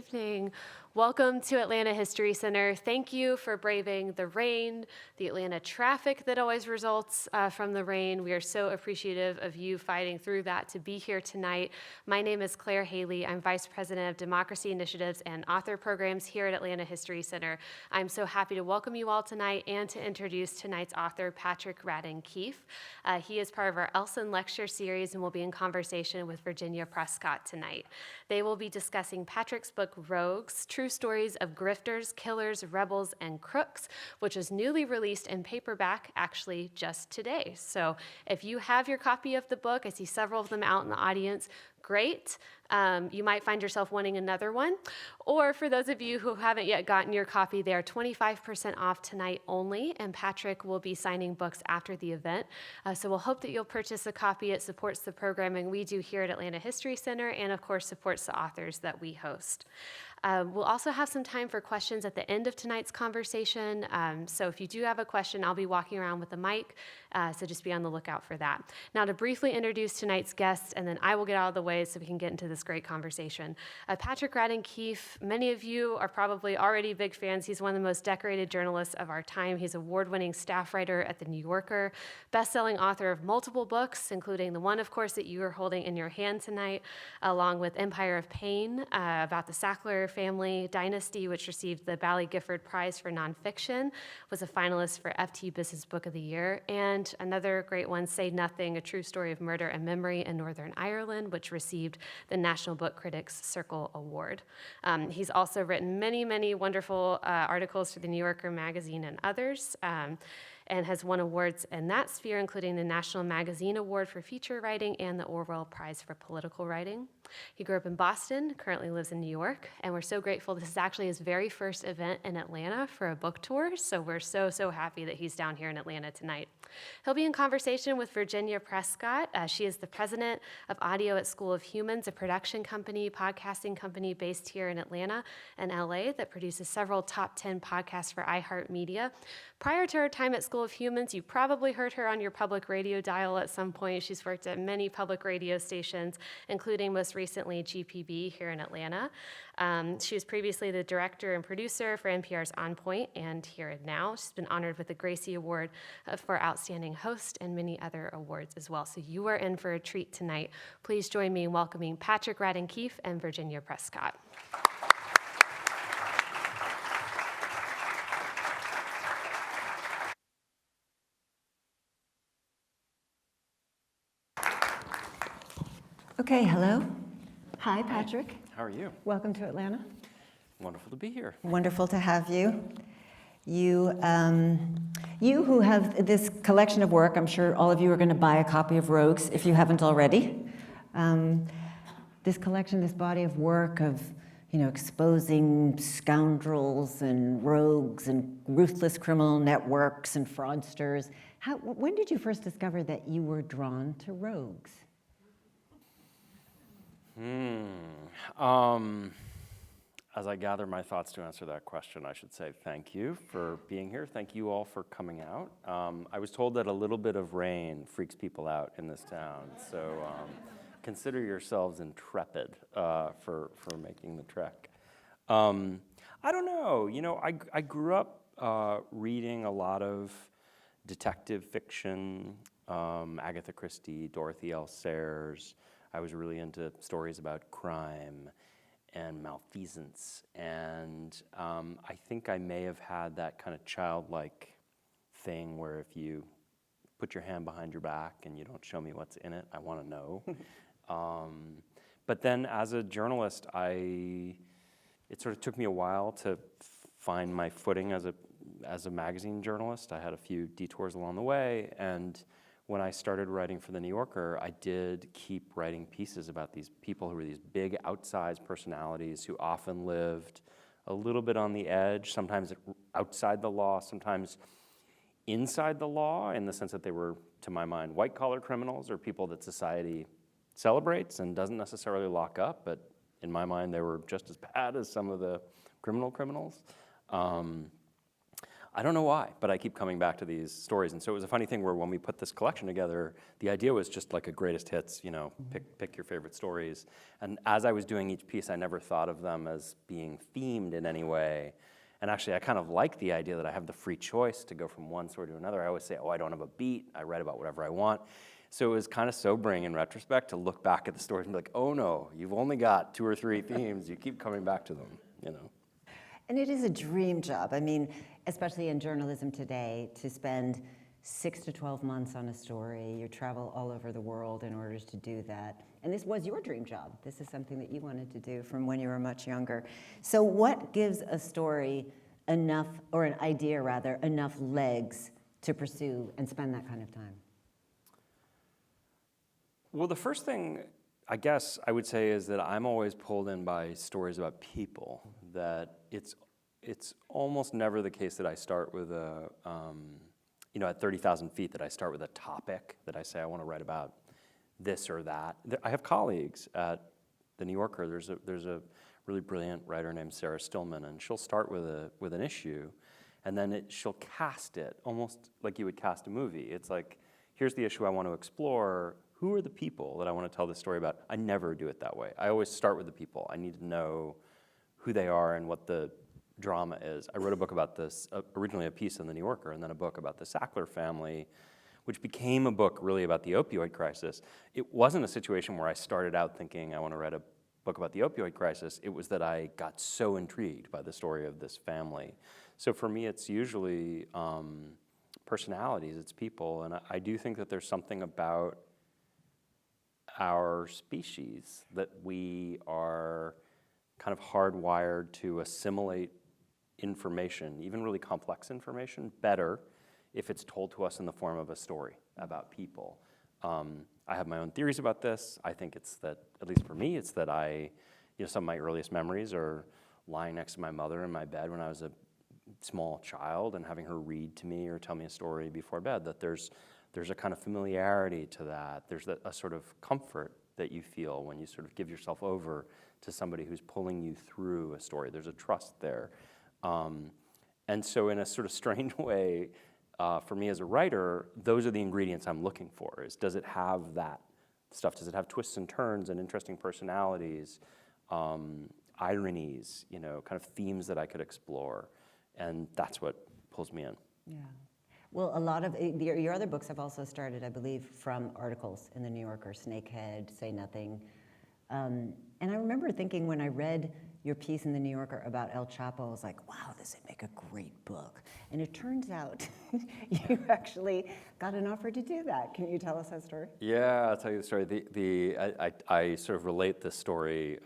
evening. Welcome to Atlanta History Center. Thank you for braving the rain, the Atlanta traffic that always results from the rain. We are so appreciative of you fighting through that to be here tonight. My name is Claire Haley. I'm Vice President of Democracy Initiatives and Author Programs here at Atlanta History Center. I'm so happy to welcome you all tonight and to introduce tonight's author, Patrick Radden Keefe. He is part of our Elson Lecture series and will be in conversation with Virginia Prescott tonight. They will be discussing Patrick's book, Rogues, True Stories of Grifters, Killers, Rebels, and Crooks, which is newly released in paperback actually just today. So if you have your copy of the book, I see several of them out in the audience, great. You might find yourself wanting another one. Or for those of you who haven't yet gotten your copy, they are 25% off tonight only, and Patrick will be signing books after the event. So we'll hope that you'll purchase a copy. It supports the programming we do here at Atlanta History Center and, of course, supports the authors that we host. We'll also have some time for questions at the end of tonight's conversation. So if you do have a question, I'll be walking around with the mic, so just be on the lookout for that. Now, to briefly introduce tonight's guests, and then I will get out of the way so we can get into this great conversation. Patrick Radden Keefe, many of you are probably already big fans. He's one of the most decorated journalists of our time. He's award-winning staff writer at The New Yorker, best-selling author of multiple books, including the one, of course, that you are holding in your hand tonight, along with Empire of Pain, about the Sackler family dynasty, which received the Bally Gifford Prize for nonfiction, was a finalist for FT Business Book of the Year, and another great one, Say Nothing, A True Story of Murder and Memory in Northern Ireland, which received the National Book Critics Circle Award. He's also written many, many wonderful articles for The New Yorker magazine and others, and has won awards in that sphere, including the National Magazine Award for Feature Writing and the Orwell Prize for Political Writing. He grew up in Boston, currently lives in New York, and we're so grateful. This is actually his very first event in Atlanta for a book tour, so we're so happy that he's down here in Atlanta tonight. He'll be in conversation with Virginia Prescott. She is the president of Audio at School of Humans, a production company, podcasting company based here in Atlanta and LA that produces several top 10 podcasts for iHeartMedia. Prior to her time at School of Humans, you probably heard her on your public radio dial at some point. She's worked at many public radio stations, including most recently GPB here in Atlanta. She was previously the director and producer for NPR's On Point and Here and Now. She's been honored with the Gracie Award for Outstanding Host and many other awards as well. So you are in for a treat tonight. Please join me in welcoming Patrick Radden Keefe and Virginia Prescott. Okay, hello. Hi, Patrick. Hey, how are you? Welcome to Atlanta. Wonderful to be here. Wonderful to have you. You who have this collection of work, I'm sure all of you are going to buy a copy of Rogues if you haven't already. This collection, this body of work of, exposing scoundrels and rogues and ruthless criminal networks and fraudsters. When did you first discover that you were drawn to rogues? As I gather my thoughts to answer that question, I should say thank you for being here. Thank you all for coming out. I was told that a little bit of rain freaks people out in this town, so consider yourselves intrepid for making the trek. I don't know. I grew up reading a lot of detective fiction, Agatha Christie, Dorothy L. Sayers. I was really into stories about crime and malfeasance, and I think I may have had that kind of childlike thing where if you put your hand behind your back and you don't show me what's in it, I want to know. But then as a journalist, it sort of took me a while to find my footing as a magazine journalist. I had a few detours along the way, and when I started writing for The New Yorker, I did keep writing pieces about these people who were these big outsized personalities who often lived a little bit on the edge, sometimes outside the law, sometimes inside the law, in the sense that they were, to my mind, white-collar criminals or people that society celebrates and doesn't necessarily lock up, but in my mind, they were just as bad as some of the criminals. I don't know why, but I keep coming back to these stories. And so it was a funny thing where when we put this collection together, the idea was just like a greatest hits, pick your favorite stories. And as I was doing each piece, I never thought of them as being themed in any way. And actually, I kind of like the idea that I have the free choice to go from one story to another. I always say, I don't have a beat. I write about whatever I want. So it was kind of sobering in retrospect to look back at the stories and be like, oh no, you've only got 2 or 3 themes. You keep coming back to them, And it is a dream job. I mean, especially in journalism today, to spend 6 to 12 months on a story. You travel all over the world in order to do that. And this was your dream job. This is something that you wanted to do from when you were much younger. So what gives a story enough, or an idea rather, enough legs to pursue and spend that kind of time? Well, the first thing I guess I would say is that I'm always pulled in by stories about people, that it's almost never the case that I start with at 30,000 feet, that I start with a topic, that I say I want to write about this or that. I have colleagues at The New Yorker. There's a really brilliant writer named Sarah Stillman, and she'll start with an issue, and then she'll cast it almost like you would cast a movie. It's like, here's the issue I want to explore. Who are the people that I want to tell this story about? I never do it that way. I always start with the people. I need to know who they are and what the drama is. I wrote a book about this, originally a piece in The New Yorker, and then a book about the Sackler family, which became a book really about the opioid crisis. It wasn't a situation where I started out thinking I want to write a book about the opioid crisis. It was that I got so intrigued by the story of this family. So for me, it's usually personalities, it's people, and I do think that there's something about our species that we are kind of hardwired to assimilate information, even really complex information, better if it's told to us in the form of a story about people. I have my own theories about this. I think it's that, at least for me, it's that some of my earliest memories are lying next to my mother in my bed when I was a small child and having her read to me or tell me a story before bed, that there's a kind of familiarity to that. There's a sort of comfort that you feel when you sort of give yourself over to somebody who's pulling you through a story. There's a trust there. And so in a sort of strange way, for me as a writer, those are the ingredients I'm looking for. Does it have that stuff? Does it have twists and turns and interesting personalities, ironies, kind of themes that I could explore? And that's what pulls me in. Yeah. Well, a lot of your other books have also started, I believe, from articles in The New Yorker, Snakehead, Say Nothing. And I remember thinking when I read your piece in The New Yorker about El Chapo, I was like, wow, this would make a great book. And it turns out you actually got an offer to do that. Can you tell us that story? Yeah, I'll tell you the story. I sort of relate this story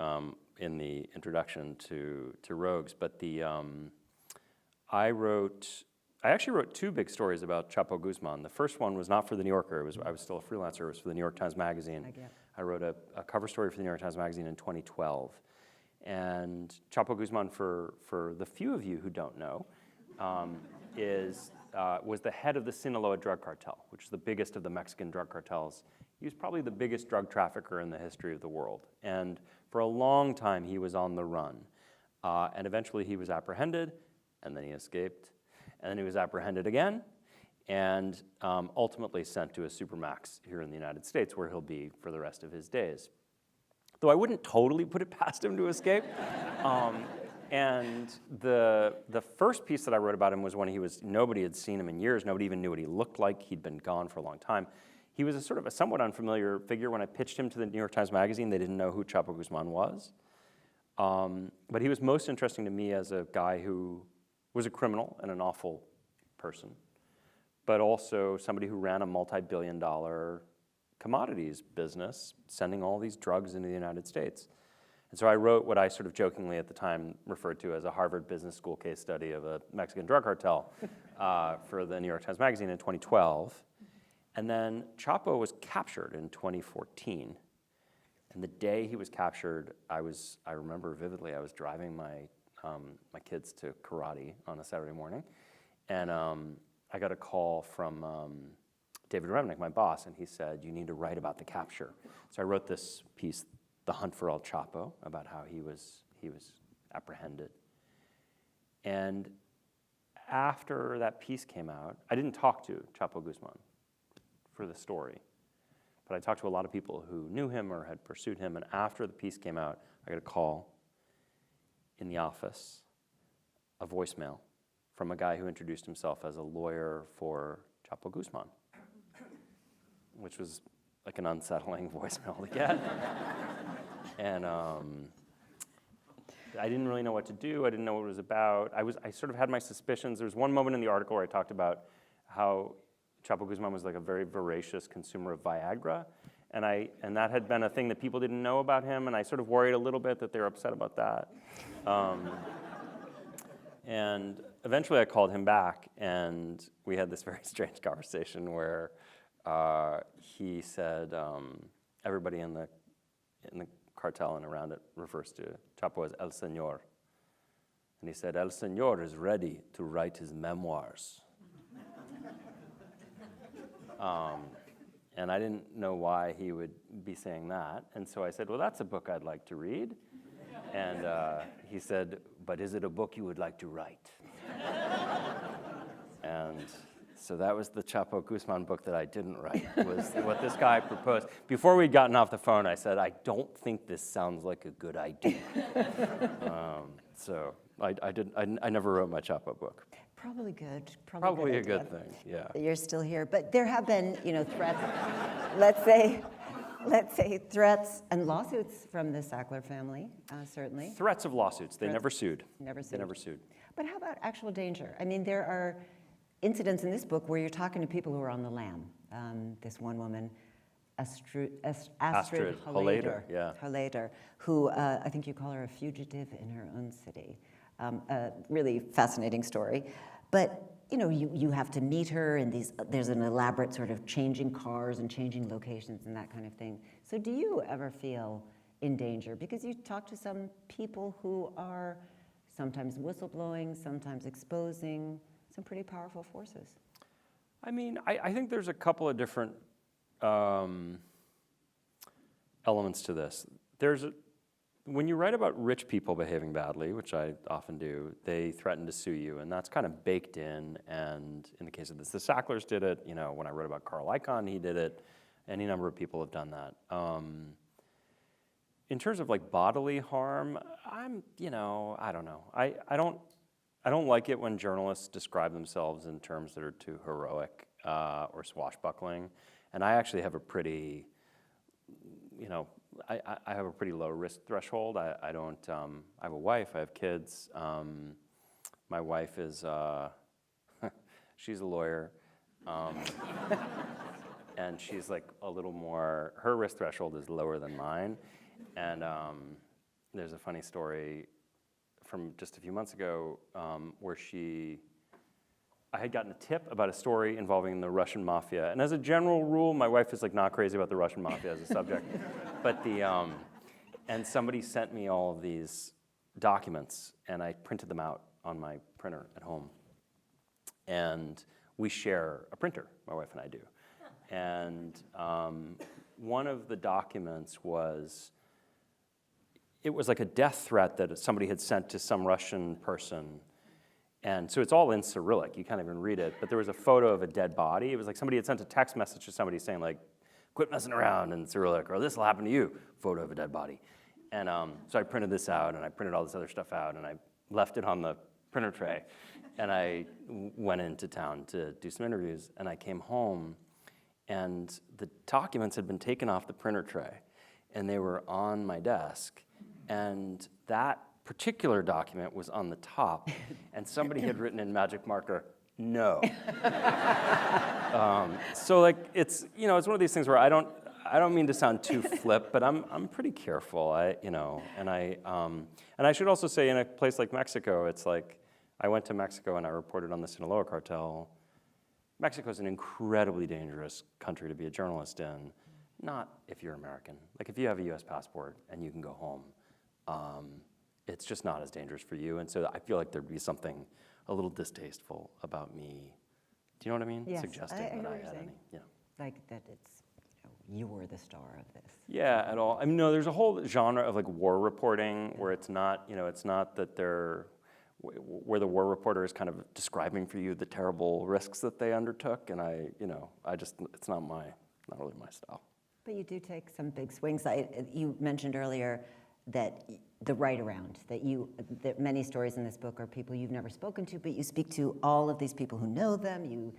in the introduction to Rogues, but I actually wrote 2 big stories about Chapo Guzman. The first one was not for The New Yorker. I was still a freelancer. It was for the New York Times Magazine. I wrote a cover story for the New York Times Magazine in 2012. And Chapo Guzman, for the few of you who don't know, was the head of the Sinaloa drug cartel, which is the biggest of the Mexican drug cartels. He was probably the biggest drug trafficker in the history of the world. And for a long time, he was on the run. And eventually, he was apprehended, and then he escaped. And then he was apprehended again, and ultimately sent to a supermax here in the United States, where he'll be for the rest of his days. Though I wouldn't totally put it past him to escape. And the first piece that I wrote about him was when nobody had seen him in years. Nobody even knew what he looked like. He'd been gone for a long time. He was a somewhat unfamiliar figure. When I pitched him to the New York Times Magazine, they didn't know who Chapo Guzman was. But he was most interesting to me as a guy who was a criminal and an awful person, but also somebody who ran a multi-billion-dollar commodities business, sending all these drugs into the United States. And so I wrote what I sort of jokingly at the time referred to as a Harvard Business School case study of a Mexican drug cartel for the New York Times Magazine in 2012. And then Chapo was captured in 2014. And the day he was captured, I remember vividly, I was driving my kids to karate on a Saturday morning, and I got a call from David Remnick, my boss, and he said, you need to write about the capture. So I wrote this piece, The Hunt for El Chapo, about how he was apprehended. And after that piece came out, I didn't talk to Chapo Guzman for the story, but I talked to a lot of people who knew him or had pursued him, and after the piece came out, I got a call in the office, a voicemail from a guy who introduced himself as a lawyer for Chapo Guzman, which was like an unsettling voicemail to get. And I didn't really know what to do. I didn't know what it was about. I sort of had my suspicions. There was one moment in the article where I talked about how Chapo Guzman was like a very voracious consumer of Viagra. And that had been a thing that people didn't know about him, and I sort of worried a little bit that they were upset about that. And eventually I called him back, and we had this very strange conversation where he said everybody in the cartel and around it refers to Chapo as El Señor. And he said, El Señor is ready to write his memoirs. And I didn't know why he would be saying that. And so I said, well, that's a book I'd like to read. And he said, but is it a book you would like to write? And so that was the Chapo Guzman book that I didn't write, was what this guy proposed. Before we'd gotten off the phone, I said, I don't think this sounds like a good idea. So I never wrote my Chapo book. Probably good. Probably a idea good thing, yeah. that you're still here. But there have been, threats, let's say threats and lawsuits from the Sackler family, certainly. Threats of lawsuits. They never sued. Never sued. They never sued. But how about actual danger? I mean, there are incidents in this book where you're talking to people who are on the lam. This one woman, Astrid Hollader, yeah. Hollader, who I think you call her a fugitive in her own city. A really fascinating story. But you have to meet her, and there's an elaborate sort of changing cars and changing locations and that kind of thing. So do you ever feel in danger? Because you talk to some people who are sometimes whistleblowing, sometimes exposing some pretty powerful forces. I mean, I think there's a couple of different elements to this. When you write about rich people behaving badly, which I often do, they threaten to sue you, and that's kind of baked in. And in the case of this, the Sacklers did it. When I wrote about Carl Icahn, he did it. Any number of people have done that. In terms of like bodily harm, I don't know. I don't like it when journalists describe themselves in terms that are too heroic or swashbuckling. And I actually have a pretty, I have a pretty low risk threshold. I don't. I have a wife. I have kids. My wife is. She's a lawyer, and she's like a little more. Her risk threshold is lower than mine, and there's a funny story from just a few months ago where I had gotten a tip about a story involving the Russian mafia. And as a general rule, my wife is like not crazy about the Russian mafia as a subject. But and somebody sent me all of these documents, and I printed them out on my printer at home. And we share a printer, my wife and I do. And one of the documents it was like a death threat that somebody had sent to some Russian person. And so it's all in Cyrillic. You can't even read it. But there was a photo of a dead body. It was like somebody had sent a text message to somebody saying, like, quit messing around in Cyrillic, or this will happen to you, photo of a dead body. And so I printed this out, and I printed all this other stuff out, and I left it on the printer tray. And I went into town to do some interviews, and I came home, and the documents had been taken off the printer tray, and they were on my desk. And that particular document was on the top, and somebody had written in magic marker, no. So like it's it's one of these things where I don't mean to sound too flip, but I'm pretty careful. And I should also say, in a place like Mexico, it's like I went to Mexico and I reported on the Sinaloa cartel. Mexico is an incredibly dangerous country to be a journalist in. Not if you're American. Like if you have a U.S. passport and you can go home. It's just not as dangerous for you. And so I feel like there'd be something a little distasteful about me. Do you know what I mean? Yes, Suggesting I that I had any. Yeah. Like that it's, you were the star of this. Yeah, at all. I mean, no, there's a whole genre of like war reporting where it's not, it's not that where the war reporter is kind of describing for you the terrible risks that they undertook, and it's not really my style. But you do take some big swings. You mentioned earlier that the right around, that many stories in this book are people you've never spoken to, but you speak to all of these people who know them.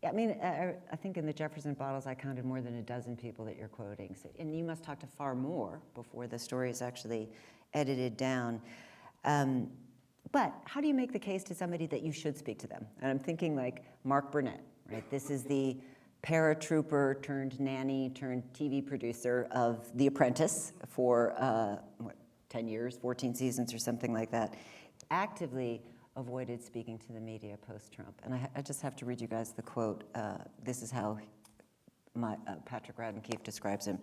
I think in the Jefferson bottles I counted more than a dozen people that you're quoting. So, and you must talk to far more before the story is actually edited down. But how do you make the case to somebody that you should speak to them? And I'm thinking like Mark Burnett, right? This is the paratrooper turned nanny turned TV producer of The Apprentice for 10 years, 14 seasons or something like that. Actively avoided speaking to the media post-Trump. And I just have to read you guys the quote. This is how Patrick Radden Keefe describes him.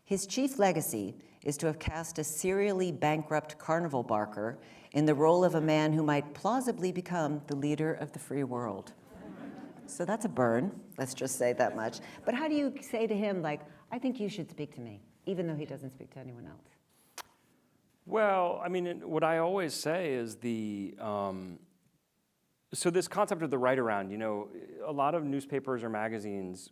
His chief legacy is to have cast a serially bankrupt carnival barker in the role of a man who might plausibly become the leader of the free world. So that's a burn, let's just say that much. But how do you say to him, like, I think you should speak to me, even though he doesn't speak to anyone else? Well, what I always say is so this concept of the right around, a lot of newspapers or magazines,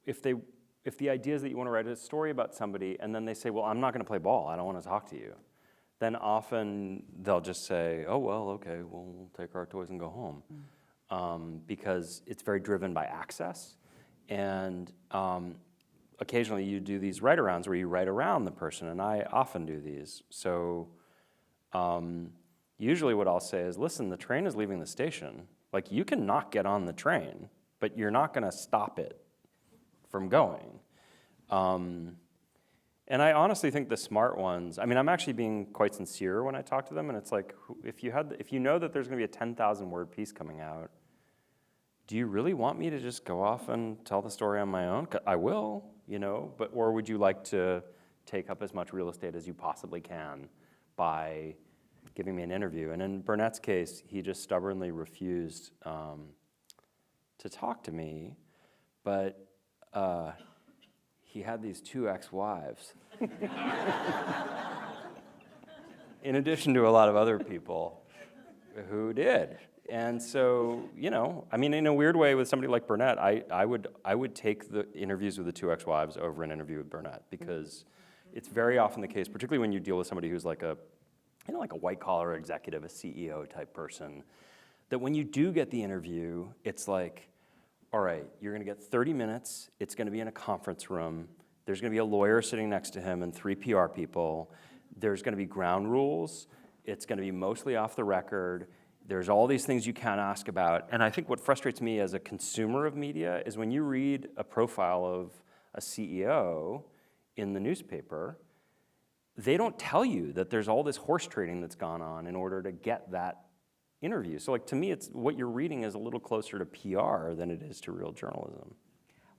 if the idea is that you want to write a story about somebody and then they say, well, I'm not going to play ball, I don't want to talk to you, then often they'll just say, oh, well, okay, we'll take our toys and go home. Because it's very driven by access. And occasionally you do these write-arounds where you write around the person, and I often do these. So usually what I'll say is, listen, the train is leaving the station. Like, you can not get on the train, but you're not going to stop it from going. And I honestly think the smart ones, I'm actually being quite sincere when I talk to them, and it's like, if you know that there's going to be a 10,000 word piece coming out, do you really want me to just go off and tell the story on my own? I will, or would you like to take up as much real estate as you possibly can by giving me an interview? And in Burnett's case, he just stubbornly refused to talk to me, but he had these 2 ex-wives, in addition to a lot of other people who did. And so, in a weird way with somebody like Burnett, I would take the interviews with the 2 ex-wives over an interview with Burnett, because it's very often the case, particularly when you deal with somebody who's like a white-collar executive, a CEO type person, that when you do get the interview, it's like, all right, you're going to get 30 minutes, it's going to be in a conference room, there's going to be a lawyer sitting next to him and 3 PR people, there's going to be ground rules, it's going to be mostly off the record, there's all these things you can't ask about. And I think what frustrates me as a consumer of media is when you read a profile of a CEO in the newspaper, they don't tell you that there's all this horse trading that's gone on in order to get that interview. So to me, it's what you're reading is a little closer to PR than it is to real journalism.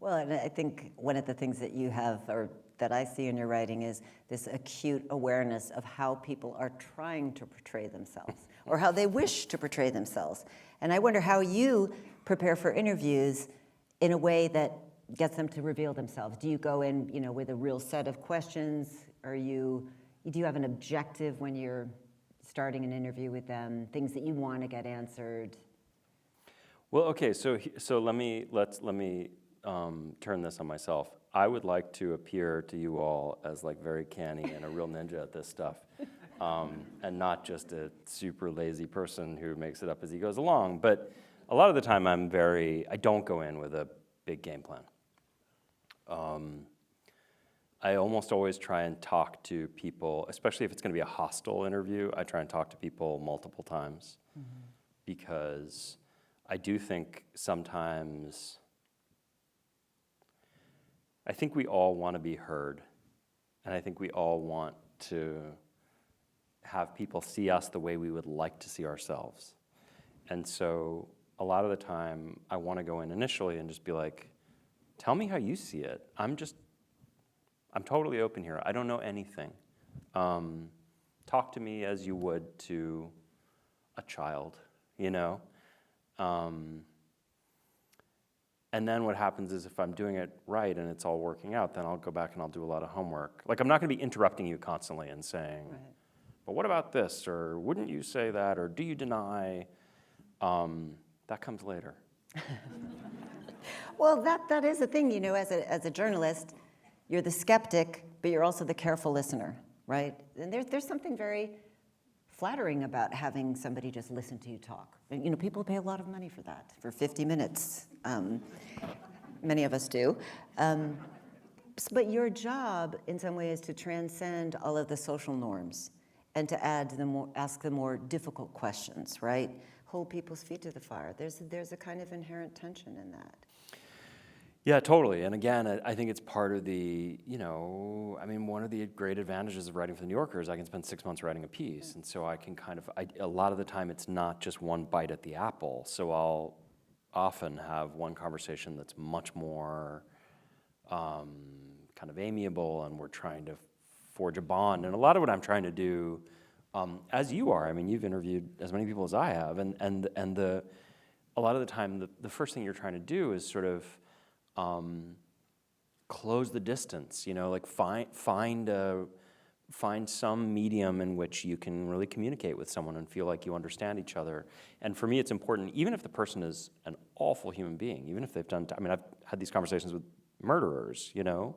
Well, and I think one of the things that you have, or that I see in your writing, is this acute awareness of how people are trying to portray themselves, or how they wish to portray themselves. And I wonder how you prepare for interviews in a way that gets them to reveal themselves. Do you go in, with a real set of questions? Do you have an objective when you're starting an interview with them? Things that you want to get answered? Well, okay. So let me turn this on myself. I would like to appear to you all as very canny and a real ninja at this stuff, and not just a super lazy person who makes it up as he goes along. But a lot of the time I don't go in with a big game plan. I almost always try and talk to people, especially if it's going to be a hostile interview, I try and talk to people multiple times, because I do think sometimes, I think we all want to be heard, and I think we all want to have people see us the way we would like to see ourselves. And so a lot of the time, I want to go in initially and just be like, tell me how you see it. I'm totally open here. I don't know anything. Talk to me as you would to a child, And then what happens is if I'm doing it right and it's all working out, then I'll go back and I'll do a lot of homework. I'm not going to be interrupting you constantly and saying, but what about this? Or wouldn't you say that? Or do you deny? That comes later. Well, that is the thing, you know, as a journalist, you're the skeptic, but you're also the careful listener, right? And there's something very flattering about having somebody just listen to you talk. And, you know, people pay a lot of money for that, for 50 minutes. Many of us do. But your job, in some way, is to transcend all of the social norms and to ask the more difficult questions, right? Hold people's feet to the fire. There's a kind of inherent tension in that. Yeah, totally. And again, I think it's part of the, you know, I mean, one of the great advantages of writing for the New Yorker is I can spend 6 months writing a piece. And so I can a lot of the time it's not just one bite at the apple. So I'll often have one conversation that's much more kind of amiable, and we're trying to forge a bond. And a lot of what I'm trying to do, as you are, I mean, you've interviewed as many people as I have, and a lot of the time, the first thing you're trying to do is sort of close the distance, you know, like find some medium in which you can really communicate with someone and feel like you understand each other. And for me, it's important, even if the person is an awful human being, even if they've done, I mean, I've had these conversations with murderers, you know,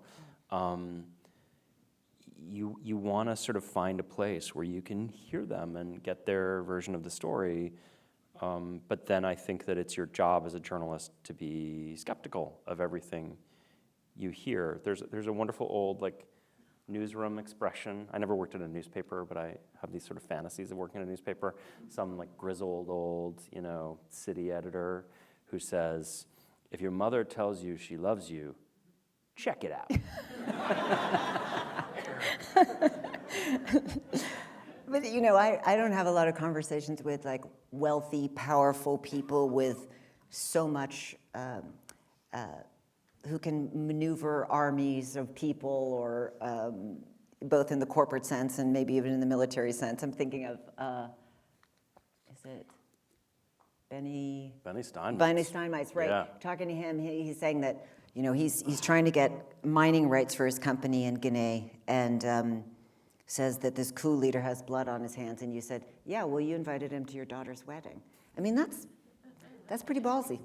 you want to sort of find a place where you can hear them and get their version of the story. But then I think that it's your job as a journalist to be skeptical of everything you hear. There's a wonderful old newsroom expression. I never worked in a newspaper, but I have these sort of fantasies of working in a newspaper. Some grizzled old, city editor who says, "If your mother tells you she loves you, check it out." But I don't have a lot of conversations with wealthy, powerful people with so much who can maneuver armies of people, or both in the corporate sense and maybe even in the military sense. I'm thinking of is it Benny Steinmetz. Benny Steinmetz, right? Yeah. Talking to him, he's saying that he's trying to get mining rights for his company in Guinea, and says that this coup leader has blood on his hands, and you said, "Yeah, well, you invited him to your daughter's wedding." I mean, that's pretty ballsy.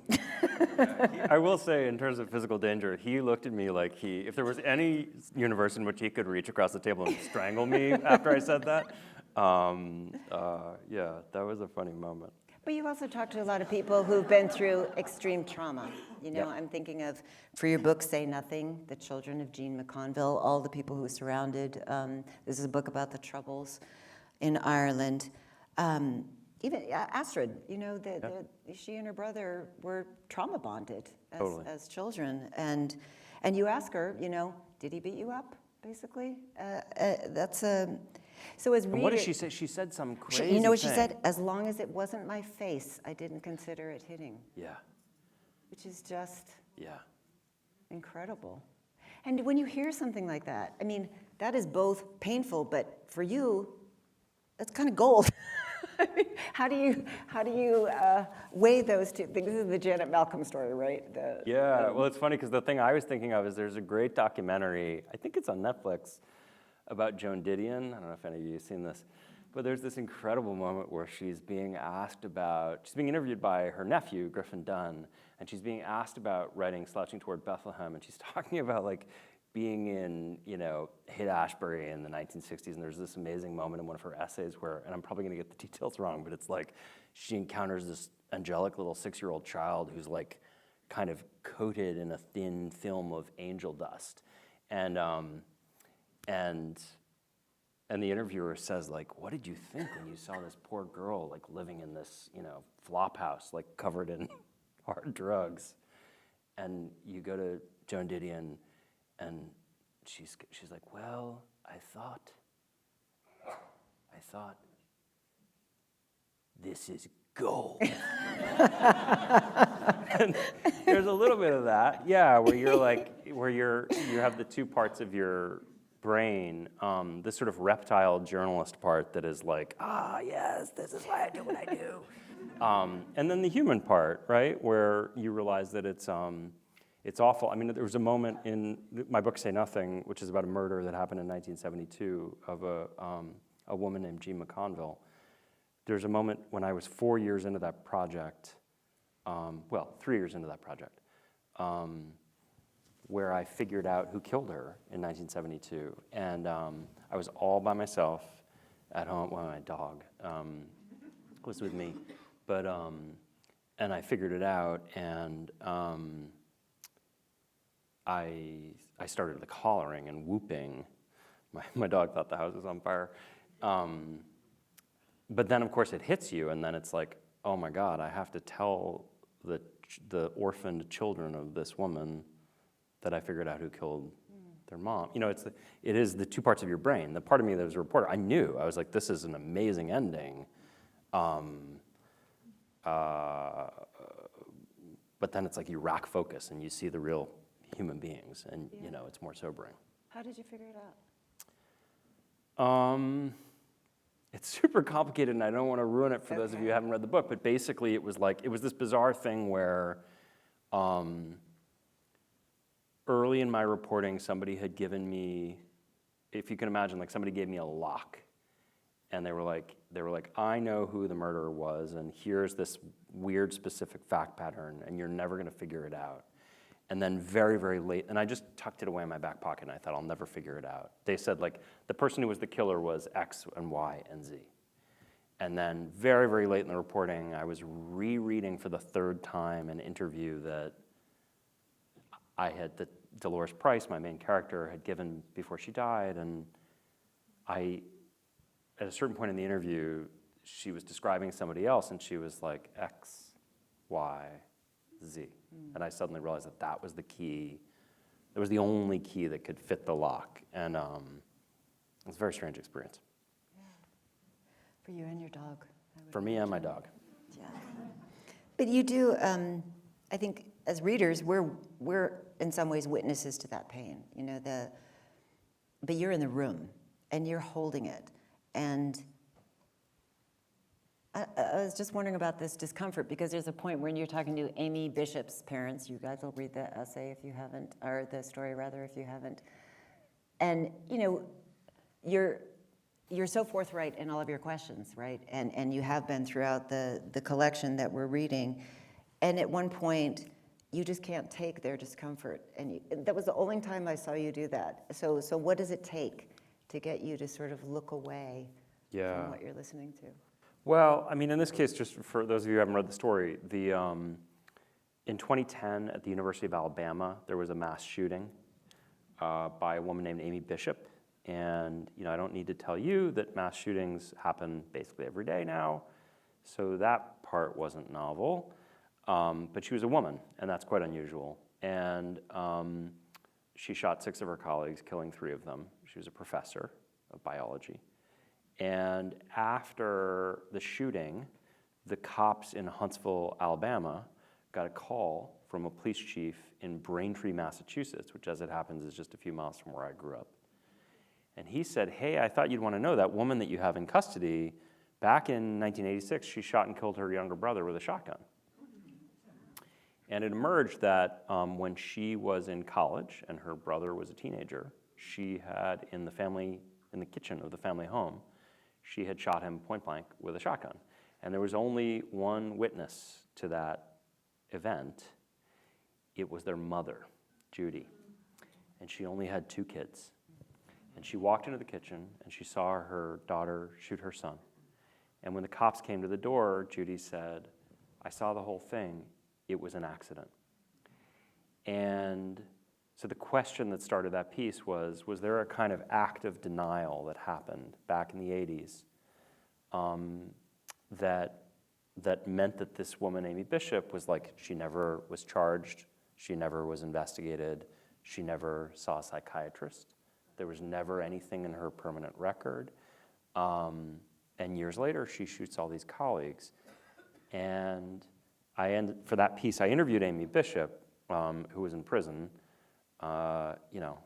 I will say, in terms of physical danger, he looked at me like if there was any universe in which he could reach across the table and strangle me after I said that, yeah, that was a funny moment. But you also talk to a lot of people who've been through extreme trauma. Yep. I'm thinking of, for your book, Say Nothing, the children of Jean McConville, all the people who surrounded. This is a book about the Troubles in Ireland. Even Astrid, she and her brother were trauma bonded Totally. as children. And you ask her, did he beat you up, basically? So as readers, And what did she say? She said some crazy you know what thing. she said? As long as it wasn't my face, I didn't consider it hitting. Yeah, Which is just yeah. incredible. And when you hear something like that, I mean, that is both painful, but for you, that's kind of gold. How do you weigh those two things? This is the Janet Malcolm story, right? Yeah, well, it's funny because the thing I was thinking of is there's a great documentary, I think it's on Netflix, about Joan Didion. I don't know if any of you have seen this, but there's this incredible moment where she's being interviewed by her nephew, Griffin Dunn, and she's being asked about writing Slouching Toward Bethlehem, and she's talking about being in, Haight-Ashbury in the 1960s, and there's this amazing moment in one of her essays where, and I'm probably gonna get the details wrong, but it's she encounters this angelic little 6-year-old child who's kind of coated in a thin film of angel dust. And the interviewer says, what did you think when you saw this poor girl living in this, flop house, covered in hard drugs? And you go to Joan Didion, and she's like, well, I thought, this is gold. And there's a little bit of that, yeah, where you have the two parts of your brain, this sort of reptile journalist part that is yes, this is why I do what I do. And then the human part, right, where you realize that it's awful. I mean, there was a moment in my book, Say Nothing, which is about a murder that happened in 1972 of a woman named Jean McConville. There's a moment when I was 4 years into that project, 3 years into that project, where I figured out who killed her in 1972. And I was all by myself at home. Well, my dog was with me. But, and I figured it out, and I started like hollering and whooping. My dog thought the house was on fire. But then, of course, it hits you, and then it's like, oh my God, I have to tell the orphaned children of this woman that I figured out who killed their mom. You know, it is the two parts of your brain. The part of me that was a reporter, I knew. I was like, this is an amazing ending. But then it's like you rack focus and you see the real human beings, and you know, it's more sobering. How did you figure it out? It's super complicated, and I don't want to ruin it for those of you who haven't read the book, but basically it was this bizarre thing where early in my reporting, somebody had given me, if you can imagine, like somebody gave me a lock, and they were like, I know who the murderer was, and here's this weird specific fact pattern, and you're never going to figure it out. And then very, very late, and I just tucked it away in my back pocket, and I thought, I'll never figure it out. They said, like, the person who was the killer was X and Y and Z. And then very, very late in the reporting, I was rereading for the third time an interview that that Dolores Price, my main character, had given before she died. And at a certain point in the interview, she was describing somebody else, and she was like, X, Y, Z. And I suddenly realized that was the key. That was the only key that could fit the lock. And it was a very strange experience. Yeah. For you and your dog. For me and my dog. Yeah. But you do, I think, as readers, we're in some ways witnesses to that pain. You know, but you're in the room, and you're holding it. And I was just wondering about this discomfort, because there's a point when you're talking to Amy Bishop's parents. You guys will read the essay if you haven't, or the story rather if you haven't. And you know, you're so forthright in all of your questions, right? And you have been throughout the collection that we're reading. And at one point, you just can't take their discomfort. And that was the only time I saw you do that. So what does it take to get you to sort of look away from what you're listening to? Well, I mean, in this case, just for those of you who haven't read the story, in 2010 at the University of Alabama, there was a mass shooting by a woman named Amy Bishop. And you know, I don't need to tell you that mass shootings happen basically every day now, so that part wasn't novel. But she was a woman, and that's quite unusual. And she shot 6 of her colleagues, killing 3 of them. She was a professor of biology. And after the shooting, the cops in Huntsville, Alabama, got a call from a police chief in Braintree, Massachusetts, which, as it happens, is just a few miles from where I grew up. And he said, hey, I thought you'd want to know that woman that you have in custody, back in 1986, she shot and killed her younger brother with a shotgun. And it emerged that when she was in college and her brother was a teenager, she had, in the kitchen of the family home, she had shot him point blank with a shotgun. And there was only one witness to that event. It was their mother, Judy. And she only had 2 kids. And she walked into the kitchen and she saw her daughter shoot her son. And when the cops came to the door, Judy said, I saw the whole thing. It was an accident. And so the question that started that piece was there a kind of act of denial that happened back in the 80s that meant that this woman, Amy Bishop, was like, she never was charged, she never was investigated, she never saw a psychiatrist, there was never anything in her permanent record, and years later she shoots all these colleagues. And for that piece, I interviewed Amy Bishop, who was in prison. You know,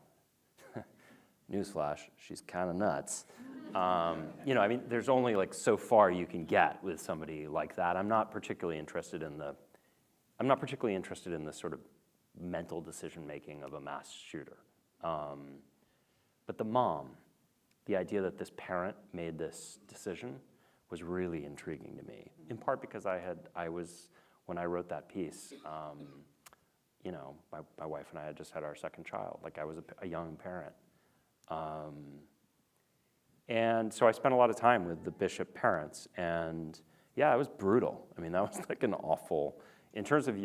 newsflash, she's kind of nuts. You know, I mean, there's only like so far you can get with somebody like that. I'm not particularly interested in the sort of mental decision making of a mass shooter. But the mom, the idea that this parent made this decision was really intriguing to me, in part because when I wrote that piece, my wife and I had just had our second child. Like, I was a young parent. And so I spent a lot of time with the Bishop parents, and yeah, it was brutal. I mean, that was like an awful, in terms of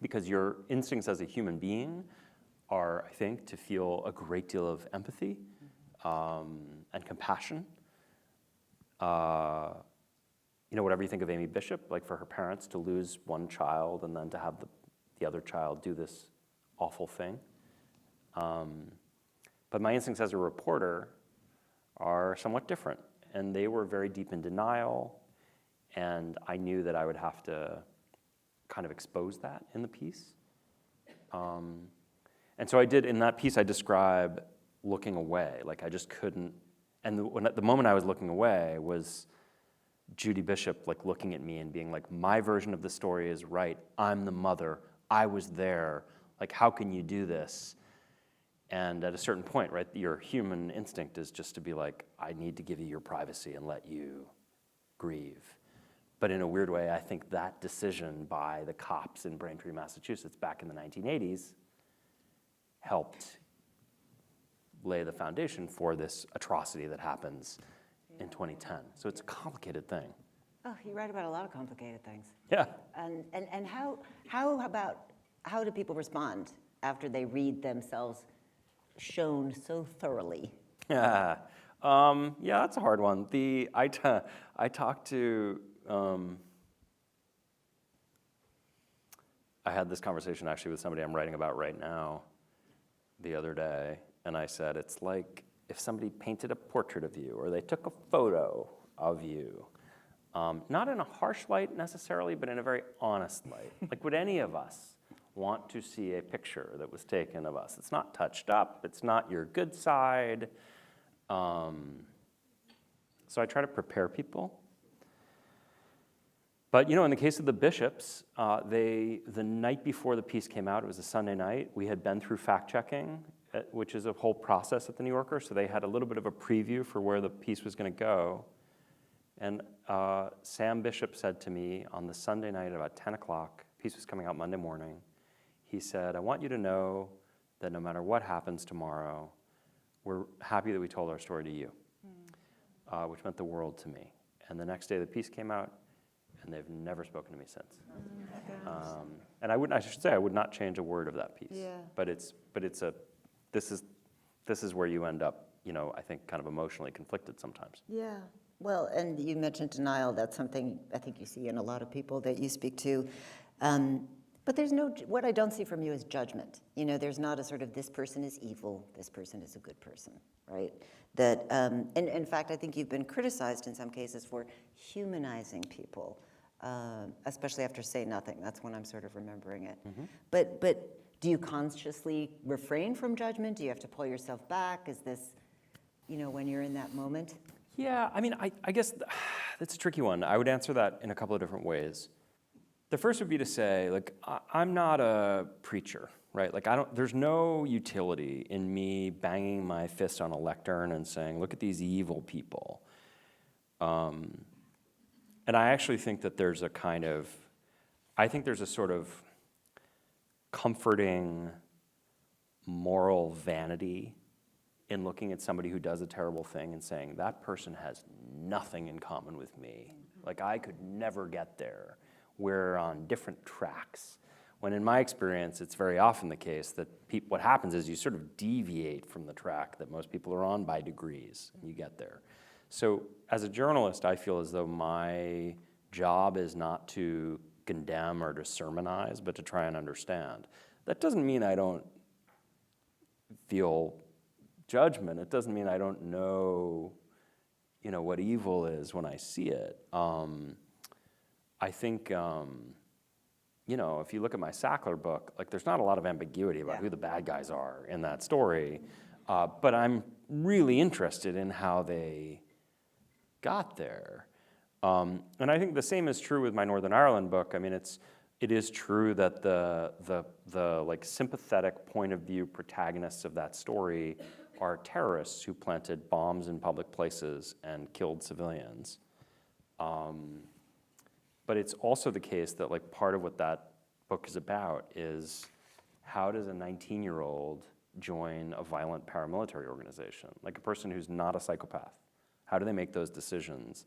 because your instincts as a human being are, I think, to feel a great deal of empathy and compassion. Whatever you think of Amy Bishop, like for her parents to lose one child and then to have the other child do this awful thing. But my instincts as a reporter are somewhat different, and they were very deep in denial, and I knew that I would have to kind of expose that in the piece. And so I did, in that piece, I describe looking away, like I just couldn't, and the moment I was looking away was Judy Bishop like looking at me and being like, my version of the story is right, I'm the mother, I was there, like how can you do this? And at a certain point, right, your human instinct is just to be like, I need to give you your privacy and let you grieve. But in a weird way, I think that decision by the cops in Braintree, Massachusetts back in the 1980s helped lay the foundation for this atrocity that happens in 2010. So it's a complicated thing. Oh, you write about a lot of complicated things. Yeah. And how do people respond after they read themselves shown so thoroughly? Yeah, that's a hard one. I talked to, I had this conversation actually with somebody I'm writing about right now the other day, and I said, it's like if somebody painted a portrait of you or they took a photo of you, not in a harsh light necessarily, but in a very honest light. Like, would any of us want to see a picture that was taken of us? It's not touched up, it's not your good side. So I try to prepare people. But in the case of the Bishops, the night before the piece came out, it was a Sunday night, we had been through fact-checking, which is a whole process at the New Yorker, so they had a little bit of a preview for where the piece was going to go. And Sam Bishop said to me on the Sunday night at about 10 o'clock, the piece was coming out Monday morning, he said, I want you to know that no matter what happens tomorrow, we're happy that we told our story to you, which meant the world to me. And the next day the piece came out, and they've never spoken to me since. And I should say, I would not change a word of that piece. Yeah. But this is where you end up, I think kind of emotionally conflicted sometimes. Yeah. Well, and you mentioned denial. That's something I think you see in a lot of people that you speak to. But what I don't see from you is judgment. There's not a sort of, this person is evil, this person is a good person, right? That, and in fact, I think you've been criticized in some cases for humanizing people, especially after Say Nothing. That's when I'm sort of remembering it. Mm-hmm. But do you consciously refrain from judgment? Do you have to pull yourself back? Is this, when you're in that moment? Yeah, I mean, I guess that's a tricky one. I would answer that in a couple of different ways. The first would be to say, like, I'm not a preacher, right? Like, there's no utility in me banging my fist on a lectern and saying, look at these evil people. And I actually think that there's a sort of comforting moral vanity in looking at somebody who does a terrible thing and saying, that person has nothing in common with me. Like, I could never get there. We're on different tracks. When in my experience, it's very often the case that what happens is you sort of deviate from the track that most people are on by degrees, and you get there. So as a journalist, I feel as though my job is not to condemn or to sermonize, but to try and understand. That doesn't mean I don't feel judgment. It doesn't mean I don't know, what evil is when I see it. I think, if you look at my Sackler book, like there's not a lot of ambiguity about who the bad guys are in that story, but I'm really interested in how they got there. And I think the same is true with my Northern Ireland book. I mean, it is true that the like sympathetic point of view protagonists of that story are terrorists who planted bombs in public places and killed civilians. But it's also the case that like part of what that book is about is how does a 19-year-old join a violent paramilitary organization? Like a person who's not a psychopath. How do they make those decisions?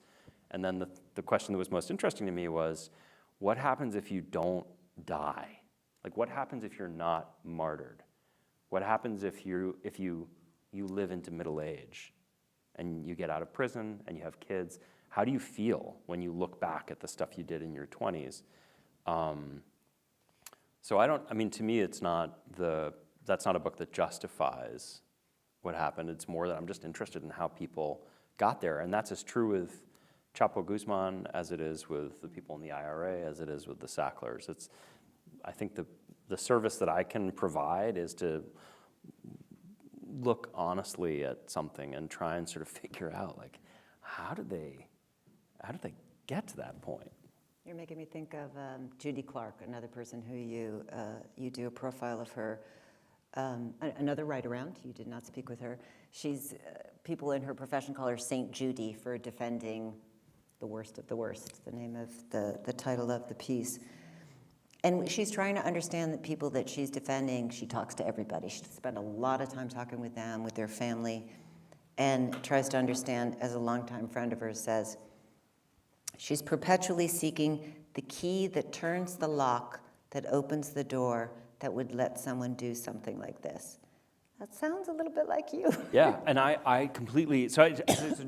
And then the question that was most interesting to me was, what happens if you don't die? Like what happens if you're not martyred? What happens if you live into middle age and you get out of prison and you have kids? How do you feel when you look back at the stuff you did in your 20s? So to me, that's not a book that justifies what happened. It's more that I'm just interested in how people got there. And that's as true with Chapo Guzman as it is with the people in the IRA, as it is with the Sacklers. I think the service that I can provide is to look honestly at something and try and sort of figure out, like, how did they get to that point? You're making me think of Judy Clark, another person who you do a profile of her. Another write-around. You did not speak with her. She's people in her profession call her Saint Judy for defending the worst of the worst. The name of the title of the piece. And she's trying to understand the people that she's defending. She talks to everybody. She spent a lot of time talking with them, with their family, and tries to understand, as a longtime friend of hers says, she's perpetually seeking the key that turns the lock, that opens the door, that would let someone do something like this. That sounds a little bit like you. Yeah, and I completely, so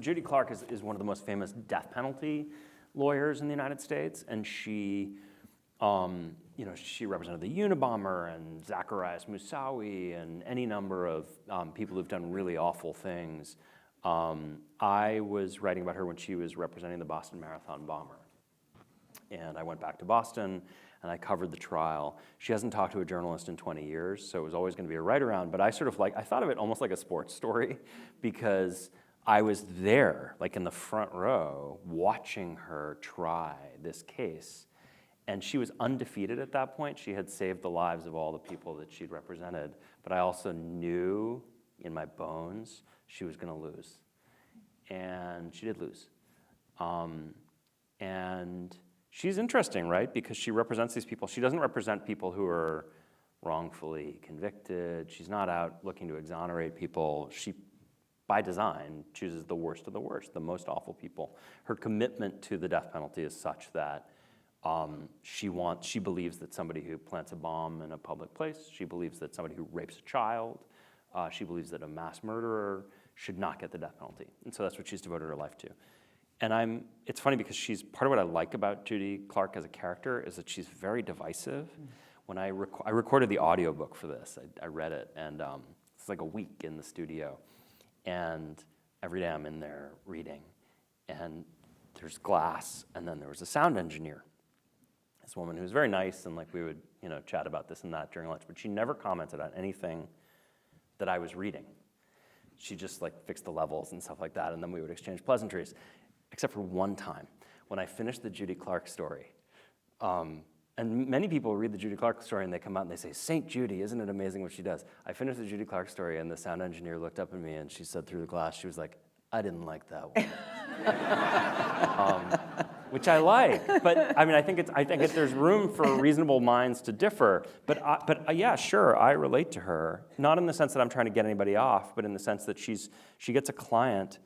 Judy Clark is one of the most famous death penalty lawyers in the United States, and she represented the Unabomber and Zacarias Moussaoui and any number of people who've done really awful things. I was writing about her when she was representing the Boston Marathon bomber. And I went back to Boston and I covered the trial. She hasn't talked to a journalist in 20 years, so it was always going to be a write-around, but I thought of it almost like a sports story because I was there, like in the front row, watching her try this case. And she was undefeated at that point. She had saved the lives of all the people that she'd represented, but I also knew in my bones she was going to lose. And she did lose. And she's interesting, right? Because she represents these people. She doesn't represent people who are wrongfully convicted. She's not out looking to exonerate people. She, by design, chooses the worst of the worst, the most awful people. Her commitment to the death penalty is such that she believes that somebody who plants a bomb in a public place, she believes that somebody who rapes a child, she believes that a mass murderer should not get the death penalty. And so that's what she's devoted her life to. And it's funny because part of what I like about Judy Clark as a character is that she's very divisive. When I recorded the audiobook for this, I read it, and it's like a week in the studio. And every day I'm in there reading. And there's glass, and then there was a sound engineer. This woman who was very nice, and like we would chat about this and that during lunch, but she never commented on anything that I was reading. She just like fixed the levels and stuff like that, and then we would exchange pleasantries. Except for one time, when I finished the Judy Clark story. And many people read the Judy Clark story and they come out and they say, St. Judy, isn't it amazing what she does? I finished the Judy Clark story and the sound engineer looked up at me and she said through the glass, she was like, I didn't like that one. Which I like, but I mean, I think there's room for reasonable minds to differ. But yeah, sure, I relate to her, not in the sense that I'm trying to get anybody off, but in the sense that she gets a client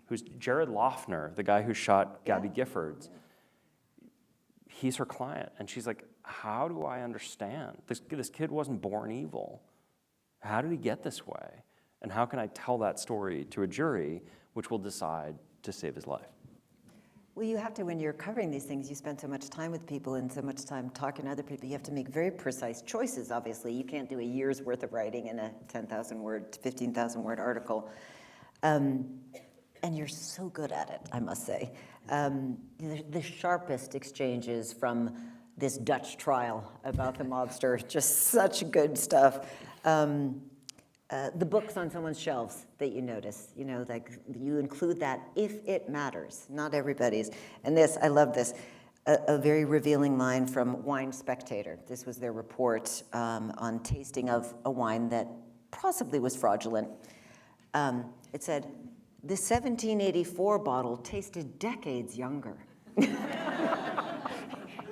who's Jared Loeffner, the guy who shot Gabby Giffords. He's her client, and she's like, how do I understand? This kid wasn't born evil. How did he get this way? And how can I tell that story to a jury which will decide to save his life? Well, you have to, when you're covering these things, you spend so much time with people and so much time talking to other people, you have to make very precise choices, obviously. You can't do a year's worth of writing in a 10,000 word, 15,000 word article. And you're so good at it, I must say. The sharpest exchanges from this Dutch trial about the mobster, just such good stuff. The books on someone's shelves that you notice, like you include that if it matters, not everybody's. And this, I love this, a very revealing line from Wine Spectator. This was their report on tasting of a wine that possibly was fraudulent. It said, the 1784 bottle tasted decades younger.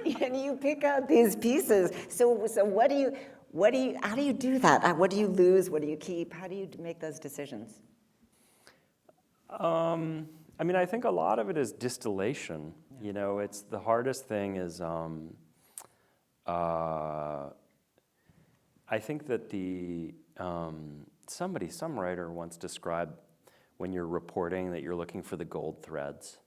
And you pick out these pieces. So how do you do that? What do you lose? What do you keep? How do you make those decisions? I mean, I think a lot of it is distillation. Yeah. You know, it's the hardest thing is, I think that some writer once described when you're reporting that you're looking for the gold threads.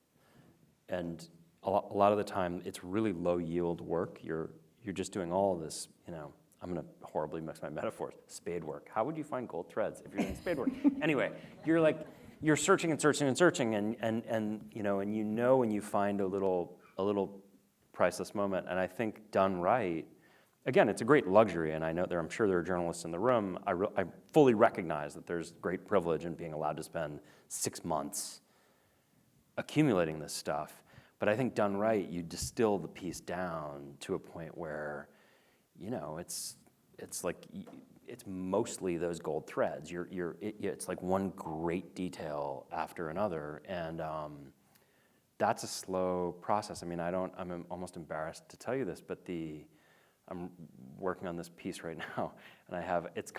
And a lot of the time, it's really low yield work. You're just doing all of this, you know, I'm gonna horribly mix my metaphors, spade work. How would you find gold threads if you're doing spade work? Anyway, you're searching and searching and searching, and you know when you find a little priceless moment. And I think done right, again, it's a great luxury, and I'm sure there are journalists in the room. I fully recognize that there's great privilege in being allowed to spend 6 months accumulating this stuff. But I think done right, you distill the piece down to a point where, you know, it's like it's mostly those gold threads. It's like one great detail after another, and that's a slow process. I mean, I'm almost embarrassed to tell you this, but I'm working on this piece right now, and it's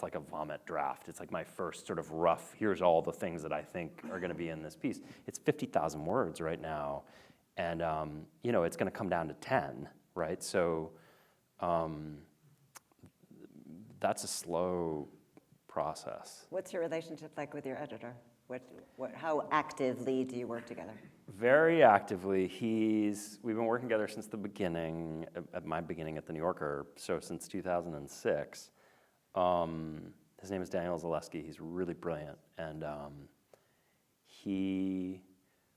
like a vomit draft. It's like my first sort of rough, here's all the things that I think are gonna be in this piece. It's 50,000 words right now, and you know, it's gonna come down to 10, right? So that's a slow process. What's your relationship like with your editor? How actively do you work together? Very actively. We've been working together since the beginning, at my beginning at The New Yorker, so since 2006. His name is Daniel Zaleski. He's really brilliant, and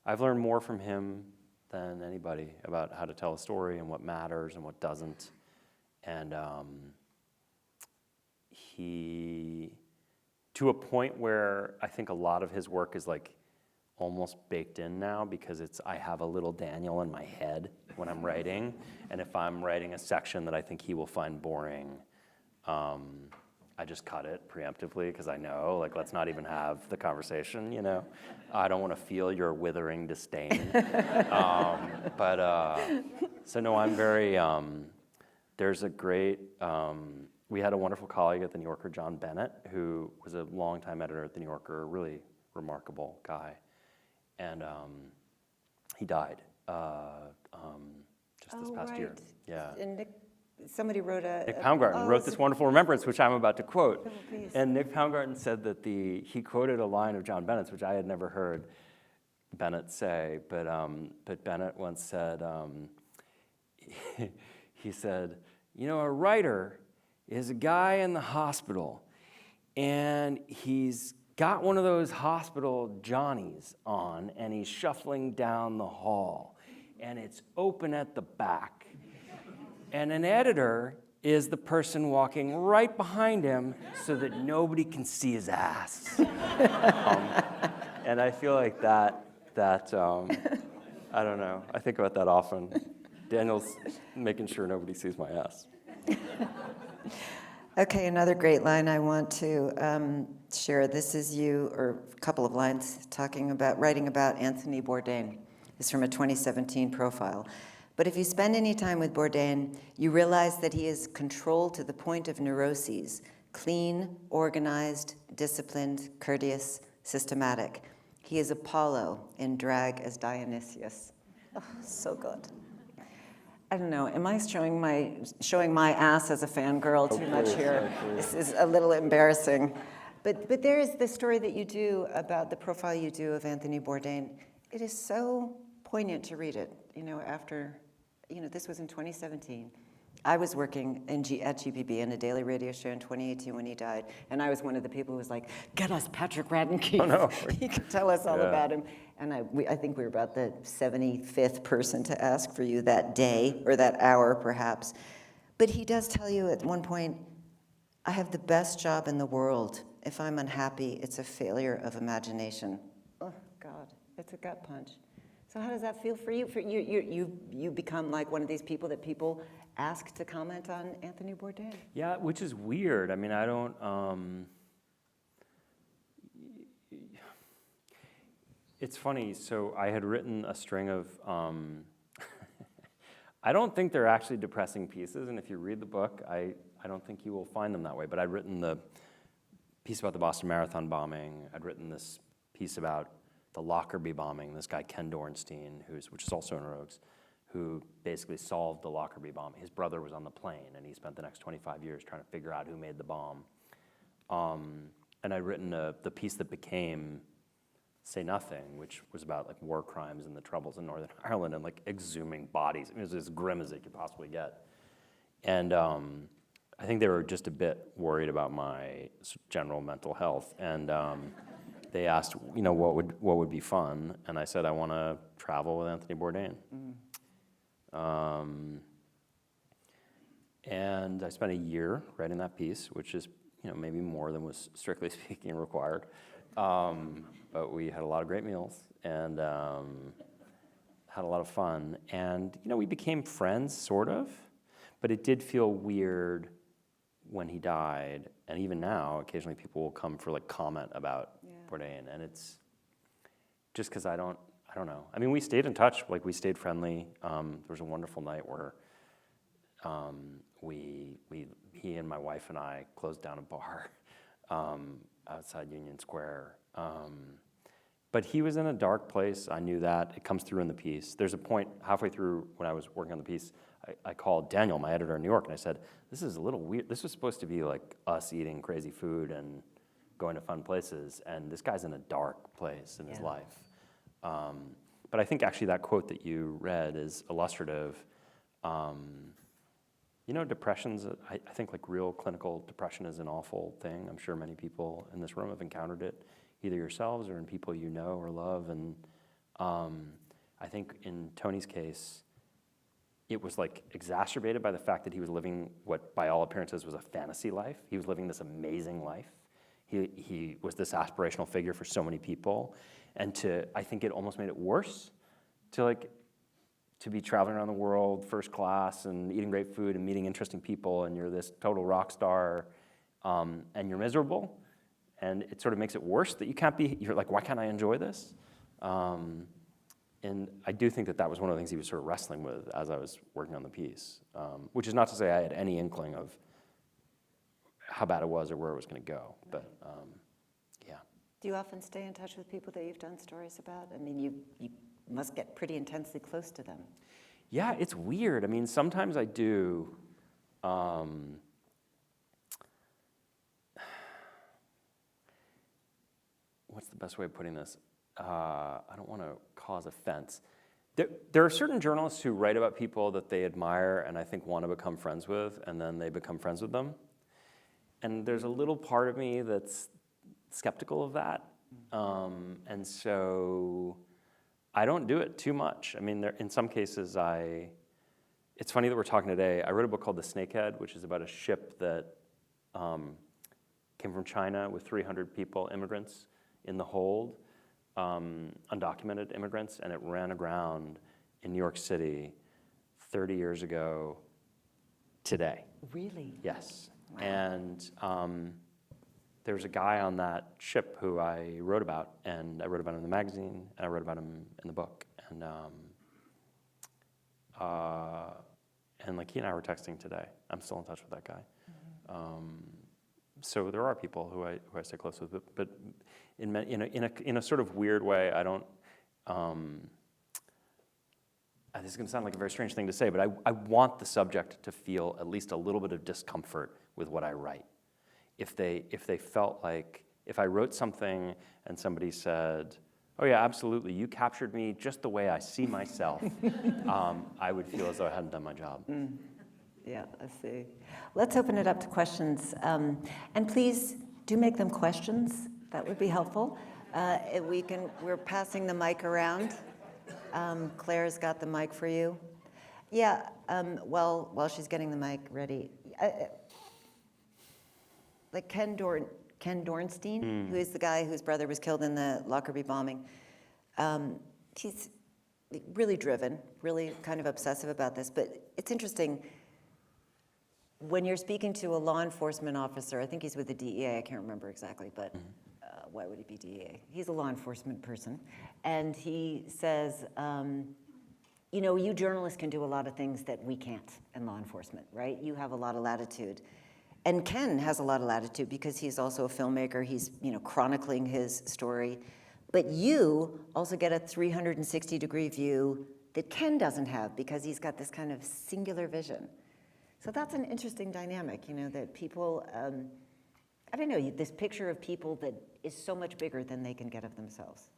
I've learned more from him than anybody about how to tell a story and what matters and what doesn't. And to a point where I think a lot of his work is like almost baked in now, because I have a little Daniel in my head when I'm writing, and if I'm writing a section that I think he will find boring, I just cut it preemptively, because I know, like, let's not even have the conversation, you know? I don't want to feel your withering disdain. So no, I'm very, there's a great, we had a wonderful colleague at The New Yorker, John Bennett, who was a longtime editor at The New Yorker, a really remarkable guy. And he died just this past year. Yeah. And somebody wrote Nick Poundgarten wrote this wonderful remembrance, which I'm about to quote. Oh, and Nick Poundgarten said that he quoted a line of John Bennett's, which I had never heard Bennett say, but Bennett once said, he said, you know, a writer is a guy in the hospital, and he's got one of those hospital Johnnies on, and he's shuffling down the hall, and it's open at the back. And an editor is the person walking right behind him so that nobody can see his ass. And I feel like that I don't know, I think about that often. Daniel's making sure nobody sees my ass. Okay, another great line I want to share. This is you, or a couple of lines, writing about Anthony Bourdain. It's from a 2017 profile. But if you spend any time with Bourdain, you realize that he is controlled to the point of neuroses, clean, organized, disciplined, courteous, systematic. He is Apollo in drag as Dionysius. Oh, so good. I don't know, am I showing my ass as a fangirl too much here? This is a little embarrassing. But there is this story that you do about the profile you do of Anthony Bourdain. It is so poignant to read it, you know, after, you know, this was in 2017. I was working at GPB in a daily radio show in 2018 when he died, and I was one of the people who was like, get us Patrick Radden Keefe. Oh, no. He could tell us all about him. And I think we were about the 75th person to ask for you that day, or that hour perhaps. But he does tell you at one point, I have the best job in the world. If I'm unhappy, it's a failure of imagination. Oh, God, it's a gut punch. So how does that feel for you? You become like one of these people that people ask to comment on Anthony Bourdain? Yeah, which is weird. I mean, I don't, It's funny, so I had written a string of, I don't think they're actually depressing pieces, and if you read the book, I don't think you will find them that way, but I'd written the piece about the Boston Marathon bombing, I'd written this piece about the Lockerbie bombing, this guy Ken Dornstein, which is also in Rogues, who basically solved the Lockerbie bomb. His brother was on the plane, and he spent the next 25 years trying to figure out who made the bomb. And I'd written the piece that became Say Nothing, which was about like war crimes and the troubles in Northern Ireland and like exhuming bodies. I mean, it was as grim as it could possibly get. And I think they were just a bit worried about my general mental health. And they asked, what would be fun? And I said, I want to travel with Anthony Bourdain. And I spent a year writing that piece, which is maybe more than was strictly speaking required. But we had a lot of great meals and had a lot of fun. And we became friends, sort of. But it did feel weird when he died. And even now, occasionally people will come for like comment about Bourdain, and it's just because I don't know. I mean, we stayed in touch, like we stayed friendly. There was a wonderful night where he and my wife and I closed down a bar outside Union Square. But he was in a dark place. I knew that. It comes through in the piece. There's a point halfway through when I was working on the piece, I called Daniel, my editor in New York, and I said, this is a little weird. This was supposed to be like us eating crazy food and going to fun places, and this guy's in a dark place in his life. But I think actually that quote that you read is illustrative. Depression's, I think like real clinical depression is an awful thing. I'm sure many people in this room have encountered it, either yourselves or in people you know or love. And I think in Tony's case, it was like exacerbated by the fact that he was living what by all appearances was a fantasy life. He was living this amazing life. He was this aspirational figure for so many people. And I think it almost made it worse to be traveling around the world first class and eating great food and meeting interesting people, and you're this total rock star, and you're miserable. And it sort of makes it worse that you're like, why can't I enjoy this? And I do think that was one of the things he was sort of wrestling with as I was working on the piece, which is not to say I had any inkling of how bad it was or where it was going to go, but yeah. Do you often stay in touch with people that you've done stories about? I mean, you must get pretty intensely close to them. Yeah, it's weird. I mean, sometimes I do. What's the best way of putting this? I don't want to cause offense. There are certain journalists who write about people that they admire and I think want to become friends with, and then they become friends with them. And there's a little part of me that's skeptical of that. And so I don't do it too much. I mean, in some cases, it's funny that we're talking today. I wrote a book called The Snakehead, which is about a ship that came from China with 300 people, immigrants, in the hold, undocumented immigrants, and it ran aground in New York City 30 years ago today. Really? Yes. Wow. And there was a guy on that ship who I wrote about, and I wrote about him in the magazine, and I wrote about him in the book. And like he and I were texting today. I'm still in touch with that guy. Mm-hmm. So there are people who I stay close with, but in a sort of weird way, I don't. This is going to sound like a very strange thing to say, but I want the subject to feel at least a little bit of discomfort with what I write. If they felt like, if I wrote something and somebody said, oh yeah, absolutely, you captured me just the way I see myself, I would feel as though I hadn't done my job. Mm. Yeah, I see. Let's open it up to questions. And please do make them questions. That would be helpful. We're passing the mic around. Claire's got the mic for you. Yeah, while she's getting the mic ready. Like Ken Dornstein, who is the guy whose brother was killed in the Lockerbie bombing. He's really driven, really kind of obsessive about this. But it's interesting, when you're speaking to a law enforcement officer, I think he's with the DEA, I can't remember exactly, but why would he be DA? He's a law enforcement person. And he says, you know, you journalists can do a lot of things that we can't in law enforcement, right? You have a lot of latitude. And Ken has a lot of latitude because he's also a filmmaker. He's, you know, chronicling his story. But you also get a 360-degree view that Ken doesn't have because he's got this kind of singular vision. So that's an interesting dynamic, you know, that people, I don't know, this picture of people that is so much bigger than they can get of themselves.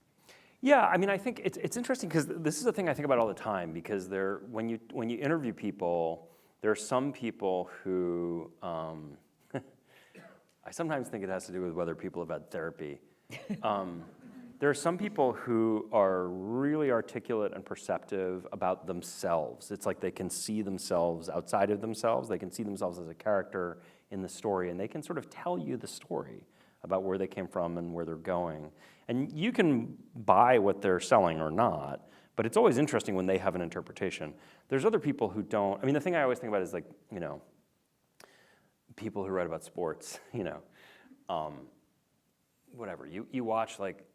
Yeah, I mean, I think it's interesting because this is a thing I think about all the time because when you interview people, there are some people who, I sometimes think it has to do with whether people have had therapy. There are some people who are really articulate and perceptive about themselves. It's like they can see themselves outside of themselves. They can see themselves as a character in the story, and they can sort of tell you the story about where they came from and where they're going. And you can buy what they're selling or not, but it's always interesting when they have an interpretation. There's other people who don't. I mean, the thing I always think about is like, you know, people who write about sports, you know, whatever. You watch like,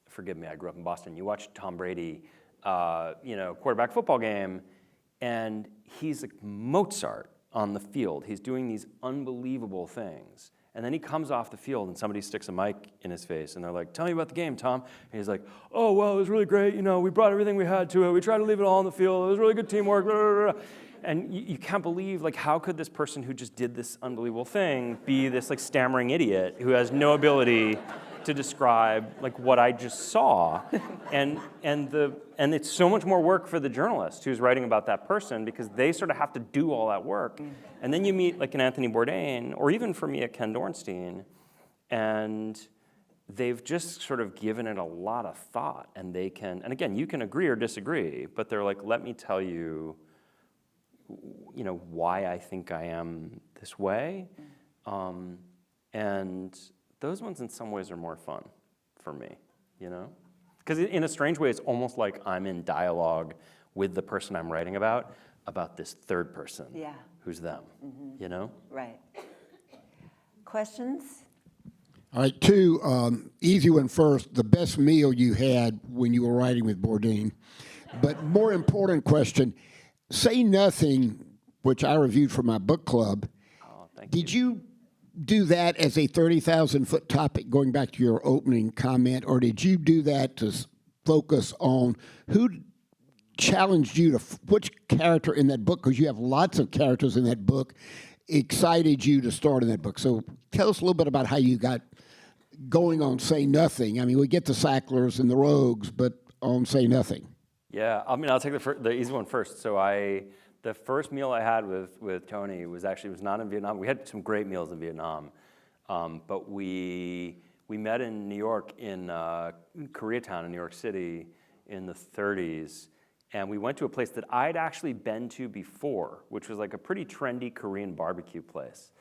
forgive me, I grew up in Boston. You watch Tom Brady, you know, quarterback football game, and he's like Mozart on the field. He's doing these unbelievable things. And then he comes off the field and somebody sticks a mic in his face and they're like, tell me about the game, Tom. And he's like, oh, well, it was really great. You know, we brought everything we had to it. We tried to leave it all on the field. It was really good teamwork. Blah, blah, blah. And you can't believe, like, how could this person who just did this unbelievable thing be this, like, stammering idiot who has no ability to describe, like, what I just saw? And it's so much more work for the journalist who's writing about that person because they sort of have to do all that work. And then you meet, like, an Anthony Bourdain, or even for me, a Ken Dornstein, and they've just sort of given it a lot of thought. And they can, and again, you can agree or disagree, but they're like, let me tell you, you know, why I think I am this way. And those ones in some ways are more fun for me, you know? Because in a strange way, it's almost like I'm in dialogue with the person I'm writing about this third person who's them, you know? Right. Questions? All right, two, easy one first. The best meal you had when you were writing with Bourdain. But more important question, Say Nothing, which I reviewed for my book club. Oh, thank Did you do that as a 30,000-foot topic, going back to your opening comment, or did you do that to focus on who challenged you to, which character in that book, because you have lots of characters in that book, excited you to start in that book? So tell us a little bit about how you got going on Say Nothing. I mean, we get the Sacklers and the Rogues, but on Say Nothing. Yeah, I mean, I'll take the easy one first. So the first meal I had with Tony was not in Vietnam. We had some great meals in Vietnam, but we met in New York, in Koreatown in New York City in the 30s, and we went to a place that I'd actually been to before, which was like a pretty trendy Korean barbecue place.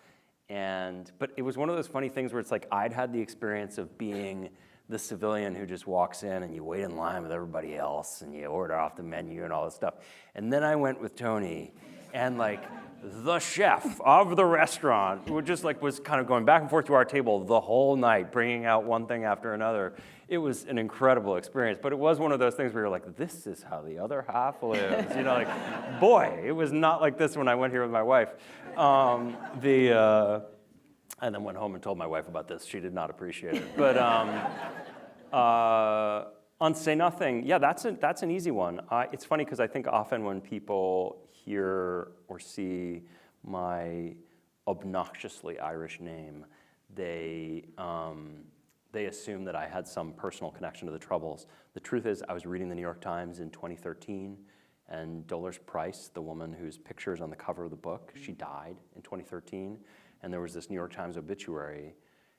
But it was one of those funny things where it's like I'd had the experience of being the civilian who just walks in and you wait in line with everybody else and you order off the menu and all this stuff. And then I went with Tony, and like the chef of the restaurant who just like was kind of going back and forth to our table the whole night, bringing out one thing after another. It was an incredible experience, but it was one of those things where you're like, this is how the other half lives. You know, like, boy, it was not like this when I went here with my wife. And then went home and told my wife about this. She did not appreciate it. But on Say Nothing, yeah, that's an easy one. It's funny because I think often when people hear or see my obnoxiously Irish name, they assume that I had some personal connection to the Troubles. The truth is, I was reading the New York Times in 2013, and Dolores Price, the woman whose picture is on the cover of the book, she died in 2013. And there was this New York Times obituary,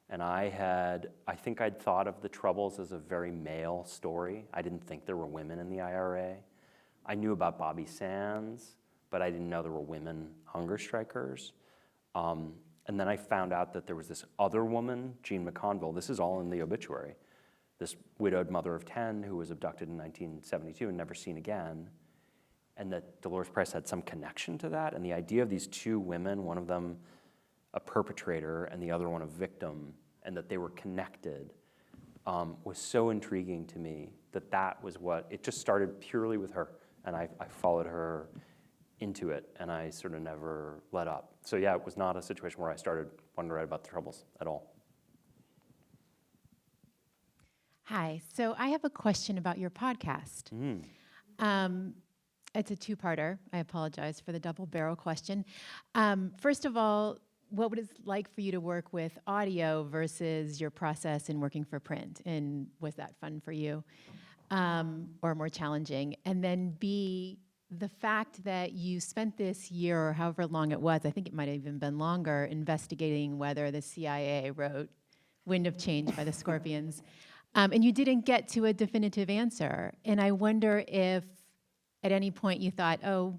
and I think I'd thought of the Troubles as a very male story. I didn't think there were women in the IRA. I knew about Bobby Sands, but I didn't know there were women hunger strikers. And then I found out that there was this other woman, Jean McConville, this is all in the obituary, this widowed mother of 10 who was abducted in 1972 and never seen again, and that Dolores Price had some connection to that. And the idea of these two women, one of them a perpetrator and the other one a victim, and that they were connected was so intriguing to me that was what, it just started purely with her, and I followed her into it, and I sort of never let up. So yeah, it was not a situation where I started wanting to write about the Troubles at all. Hi, so I have a question about your podcast. It's a two-parter. I apologize for the double barrel question. First of all, what would it like for you to work with audio versus your process in working for print? And was that fun for you or more challenging? And then B, the fact that you spent this year or however long it was, I think it might have even been longer, investigating whether the CIA wrote Wind of Change by the Scorpions. And you didn't get to a definitive answer. And I wonder if at any point you thought, oh,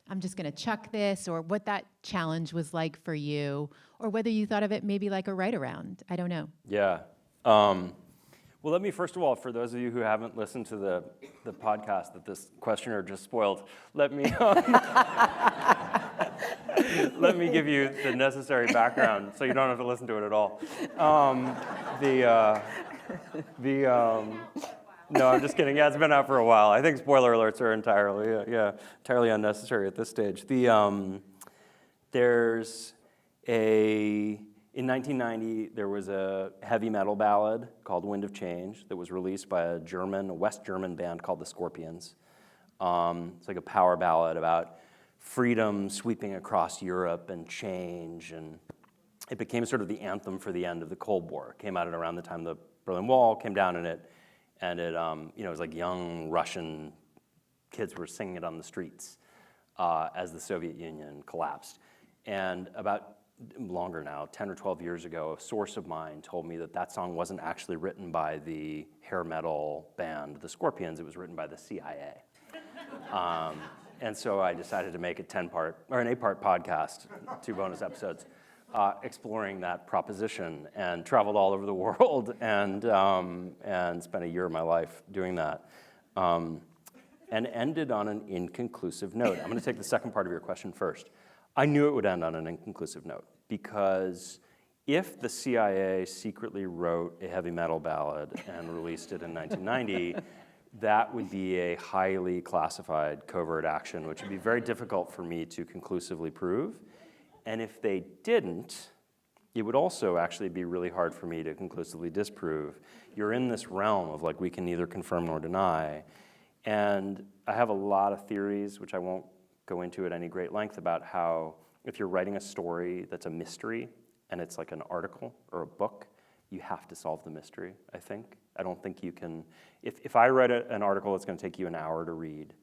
I'm just going to chuck this, or what that challenge was like for you, or whether you thought of it maybe like a write-around. I don't know. Yeah. Well, let me, first of all, for those of you who haven't listened to the podcast that this questioner just spoiled, let me let me give you the necessary background so you don't have to listen to it at all. No, I'm just kidding. Yeah, it's been out for a while. I think spoiler alerts are entirely unnecessary at this stage. In 1990, there was a heavy metal ballad called Wind of Change that was released by a West German band called the Scorpions. It's like a power ballad about freedom sweeping across Europe and change, and it became sort of the anthem for the end of the Cold War. It came out at around the time the Berlin Wall came down in it, and it was like young Russian kids were singing it on the streets as the Soviet Union collapsed. And about longer now, 10 or 12 years ago, a source of mine told me that song wasn't actually written by the hair metal band, the Scorpions. It was written by the CIA. And so I decided to make an 8-part podcast, 2 bonus episodes, exploring that proposition, and traveled all over the world and spent a year of my life doing that, and ended on an inconclusive note. I'm going to take the second part of your question first. I knew it would end on an inconclusive note, because if the CIA secretly wrote a heavy metal ballad and released it in 1990, that would be a highly classified covert action, which would be very difficult for me to conclusively prove. And if they didn't, it would also actually be really hard for me to conclusively disprove. You're in this realm of like, we can neither confirm nor deny. And I have a lot of theories, which I won't go into at any great length, about how if you're writing a story that's a mystery and it's like an article or a book, you have to solve the mystery, I think. I don't think you can, if I write an article that's going to take you an hour to read,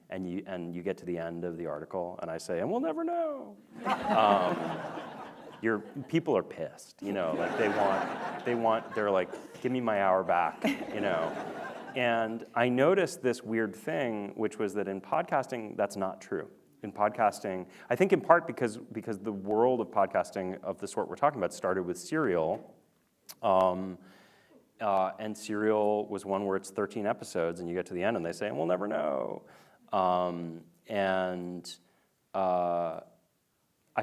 and you get to the end of the article, and I say, and we'll never know. People are pissed, like they're like, give me my hour back, And I noticed this weird thing, which was that in podcasting, that's not true. In podcasting, I think in part because the world of podcasting of the sort we're talking about started with Serial, and Serial was one where it's 13 episodes, and you get to the end, and they say, and we'll never know. I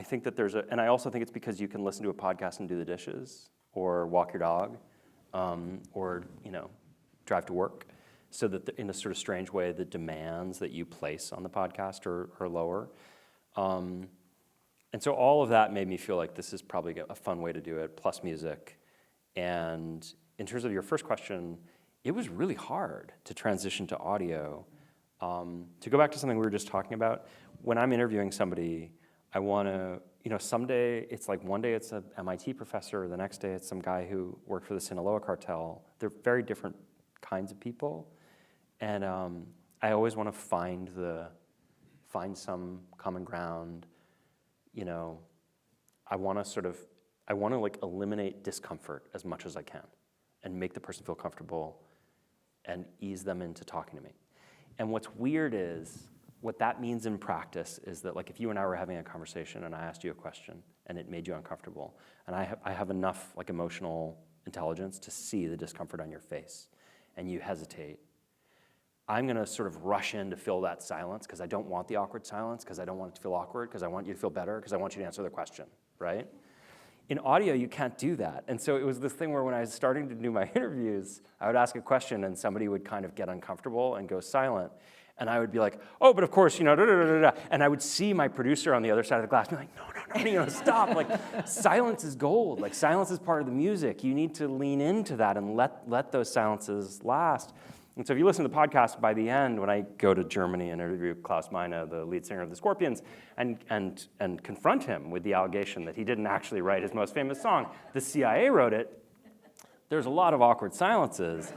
think that and I also think it's because you can listen to a podcast and do the dishes, or walk your dog, or drive to work, so that in a sort of strange way, the demands that you place on the podcast are lower. And so all of that made me feel like this is probably a fun way to do it, plus music. And in terms of your first question, it was really hard to transition to audio. To go back to something we were just talking about, when I'm interviewing somebody, I want to, someday it's like one day it's an MIT professor, the next day it's some guy who worked for the Sinaloa cartel. They're very different kinds of people, and I always want to find some common ground. I want to like eliminate discomfort as much as I can, and make the person feel comfortable, and ease them into talking to me. And what's weird is, what that means in practice is that, like, if you and I were having a conversation and I asked you a question and it made you uncomfortable, and I have enough like emotional intelligence to see the discomfort on your face, and you hesitate, I'm going to sort of rush in to fill that silence, because I don't want the awkward silence, because I don't want it to feel awkward, because I want you to feel better, because I want you to answer the question, right? In audio, you can't do that. And so it was this thing where when I was starting to do my interviews, I would ask a question and somebody would kind of get uncomfortable and go silent. And I would be like, oh, but of course, da, da, da, da, da. And I would see my producer on the other side of the glass be like, no, stop. Like, silence is gold. Like, silence is part of the music. You need to lean into that and let those silences last. And so if you listen to the podcast, by the end, when I go to Germany and interview Klaus Meine, the lead singer of the Scorpions, and confront him with the allegation that he didn't actually write his most famous song, the CIA wrote it, there's a lot of awkward silences.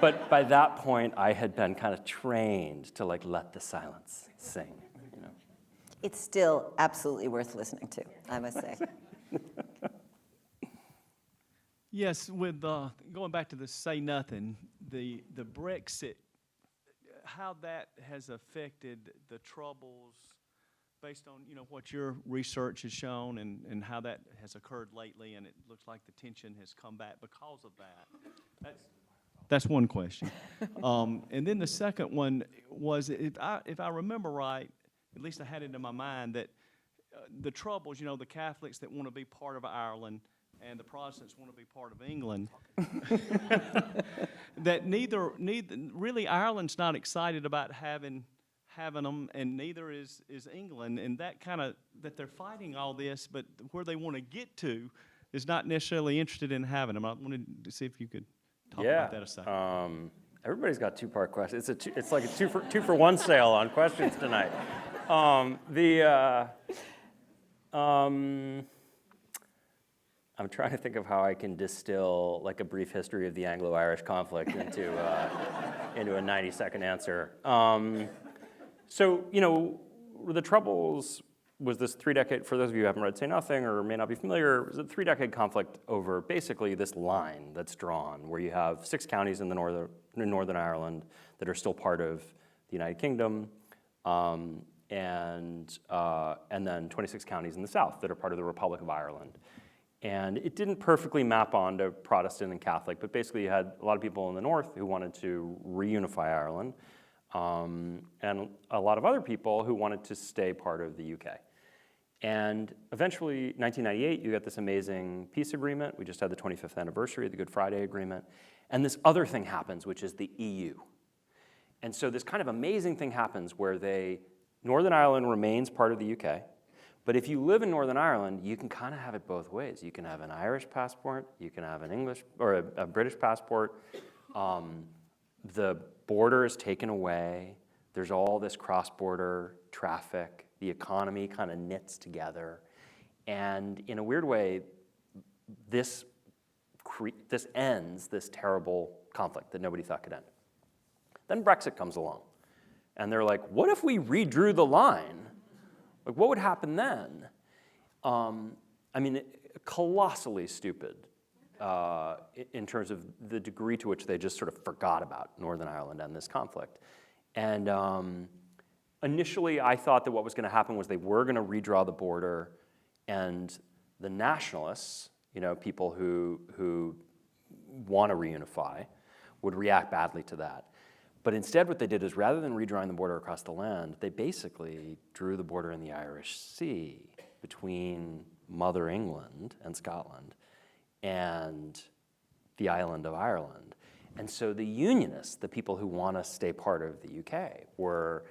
But by that point, I had been kind of trained to let the silence sing. It's still absolutely worth listening to, I must say. Yes, with going back to the say nothing, the Brexit, how that has affected the troubles based on what your research has shown and how that has occurred lately, and it looks like the tension has come back because of that. That's one question. And then the second one was, if I remember right, at least I had it in my mind that the troubles, the Catholics that want to be part of Ireland and the Protestants want to be part of England, that neither really Ireland's not excited about having them, and neither is England, and that they're fighting all this, but where they want to get to is not necessarily interested in having them. I wanted to see if you could talk about that a second. Everybody's got two-part questions. It's like a two for one sale on questions tonight. I'm trying to think of how I can distill a brief history of the Anglo-Irish conflict into a 90-second answer. So the Troubles was this 3-decade, for those of you who haven't read Say Nothing or may not be familiar, it was a 3-decade conflict over basically this line that's drawn where you have 6 counties in Northern Ireland that are still part of the United Kingdom, and then 26 counties in the south that are part of the Republic of Ireland. And it didn't perfectly map onto Protestant and Catholic, but basically you had a lot of people in the north who wanted to reunify Ireland, and a lot of other people who wanted to stay part of the UK. And eventually, 1998, you get this amazing peace agreement. We just had the 25th anniversary of the Good Friday Agreement. And this other thing happens, which is the EU. And so this kind of amazing thing happens where Northern Ireland remains part of the UK. But if you live in Northern Ireland, you can kind of have it both ways. You can have an Irish passport, you can have an English or a British passport. The border is taken away. There's all this cross-border traffic. The economy kind of knits together. And in a weird way, this ends this terrible conflict that nobody thought could end. Then Brexit comes along. And they're like, what if we redrew the line? What would happen then? Colossally stupid in terms of the degree to which they just sort of forgot about Northern Ireland and this conflict. And initially, I thought that what was going to happen was they were going to redraw the border, and the nationalists, people who want to reunify, would react badly to that. But instead what they did is rather than redrawing the border across the land, they basically drew the border in the Irish Sea between Mother England and Scotland and the island of Ireland. And so the Unionists, the people who want to stay part of the UK, were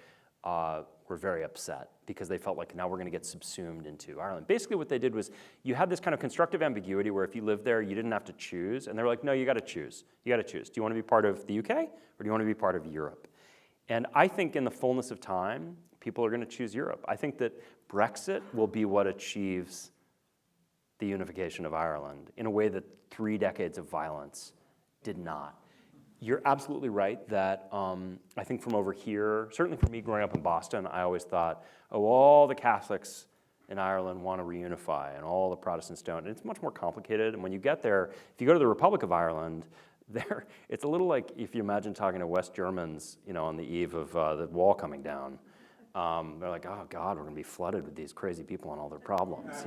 very upset because they felt like now we're going to get subsumed into Ireland. Basically what they did was you had this kind of constructive ambiguity where if you lived there, you didn't have to choose. And they were like, no, you got to choose. You got to choose. Do you want to be part of the UK or do you want to be part of Europe? And I think in the fullness of time, people are going to choose Europe. I think that Brexit will be what achieves the unification of Ireland in a way that 3 decades of violence did not. You're absolutely right that I think from over here, certainly for me growing up in Boston, I always thought, oh, all the Catholics in Ireland want to reunify and all the Protestants don't. And it's much more complicated. And when you get there, if you go to the Republic of Ireland, it's a little like if you imagine talking to West Germans, on the eve of the wall coming down. They're like, oh God, we're going to be flooded with these crazy people and all their problems,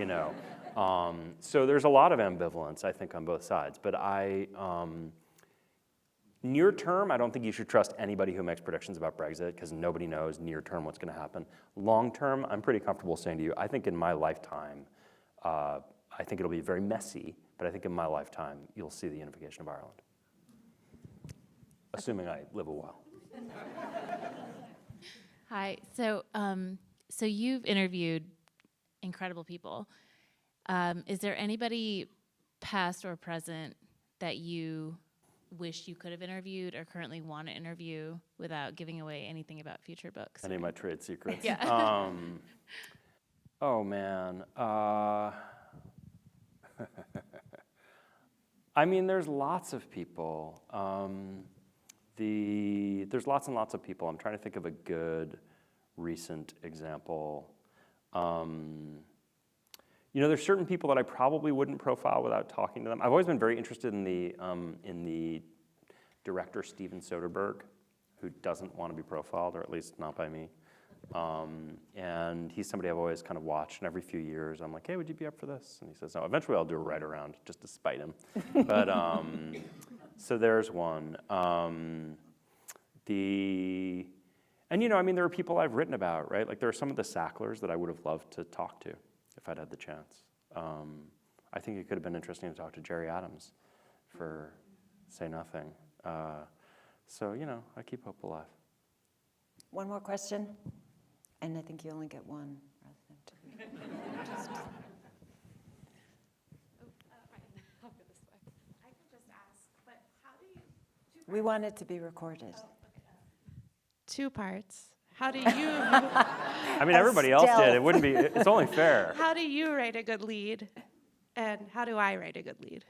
So there's a lot of ambivalence, I think, on both sides. But near term, I don't think you should trust anybody who makes predictions about Brexit because nobody knows near term what's going to happen. Long term, I'm pretty comfortable saying to you, I think in my lifetime, I think it'll be very messy, but I think in my lifetime, you'll see the unification of Ireland. Assuming I live a while. Hi. So you've interviewed incredible people. Is there anybody past or present that you wish you could have interviewed or currently want to interview without giving away anything about future books? Any of my trade secrets? Yeah. Oh, man. I mean, there's lots of people. There's lots and lots of people. I'm trying to think of a good recent example. There's certain people that I probably wouldn't profile without talking to them. I've always been very interested in the director Steven Soderbergh, who doesn't want to be profiled, or at least not by me. And he's somebody I've always kind of watched, and every few years I'm like, hey, would you be up for this? And he says, no. Eventually I'll do a write around just to spite him. But so there's one. There are people I've written about, right? Like there are some of the Sacklers that I would have loved to talk to if I'd had the chance. I think it could have been interesting to talk to Jerry Adams for Say Nothing. So, I keep hope alive. One more question, and I think you only get one rather than two. I'll go this way. I can just ask, but how do you? We want it to be recorded. Two parts. How do you? I mean, everybody else did. It wouldn't be. It's only fair. How do you write a good lead, and how do I write a good lead?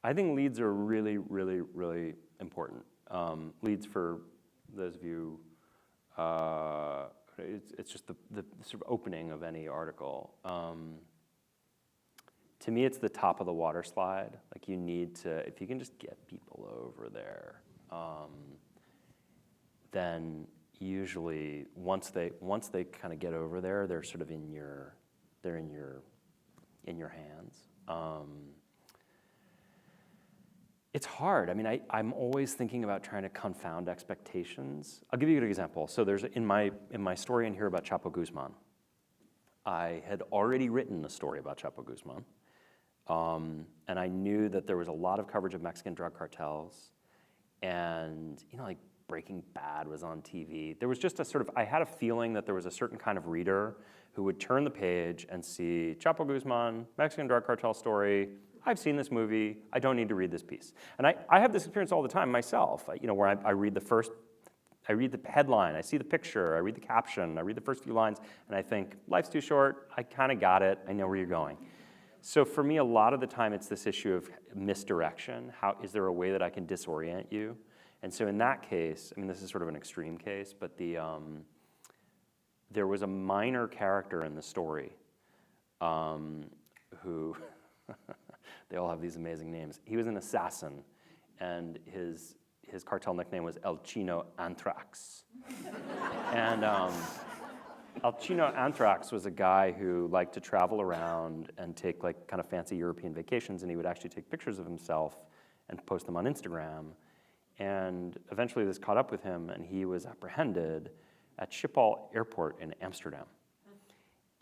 I think leads are really, really, really important. Leads, for those of you, it's just the sort of opening of any article. To me, it's the top of the water slide. Like you need to, if you can just get people over there, then usually once they kind of get over there, they're sort of in your hands. It's hard. I mean, I'm always thinking about trying to confound expectations. I'll give you a good example. So there's in my story in here about Chapo Guzman, I had already written a story about Chapo Guzman. And I knew that there was a lot of coverage of Mexican drug cartels, and like Breaking Bad was on TV. There was just I had a feeling that there was a certain kind of reader who would turn the page and see Chapo Guzman, Mexican drug cartel story. I've seen this movie. I don't need to read this piece. And I have this experience all the time myself. Where I read I read the headline, I see the picture, I read the caption, I read the first few lines, and I think life's too short. I kind of got it. I know where you're going. So for me, a lot of the time, it's this issue of misdirection. How is there a way that I can disorient you? And so in that case, I mean, this is sort of an extreme case, but there was a minor character in the story who, they all have these amazing names. He was an assassin, and his cartel nickname was El Chino Anthrax. And El Chino Anthrax was a guy who liked to travel around and take like kind of fancy European vacations, and he would actually take pictures of himself and post them on Instagram. And eventually this caught up with him, and he was apprehended at Schiphol Airport in Amsterdam.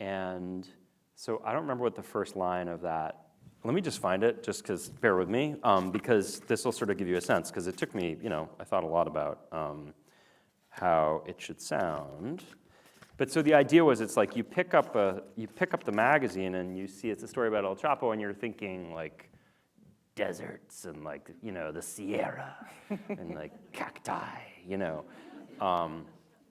And so I don't remember what the first line of that, let me just find it, just because, bear with me, because this will sort of give you a sense, because it took me, I thought a lot about how it should sound. But so the idea was, it's like you pick up the magazine and you see it's a story about El Chapo, and you're thinking like deserts and like the Sierra and like cacti,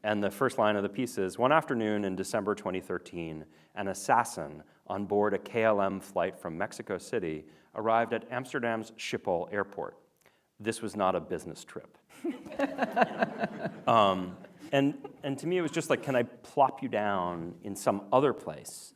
And the first line of the piece is, one afternoon in December 2013, an assassin on board a KLM flight from Mexico City arrived at Amsterdam's Schiphol Airport. This was not a business trip. And to me, it was just like, can I plop you down in some other place?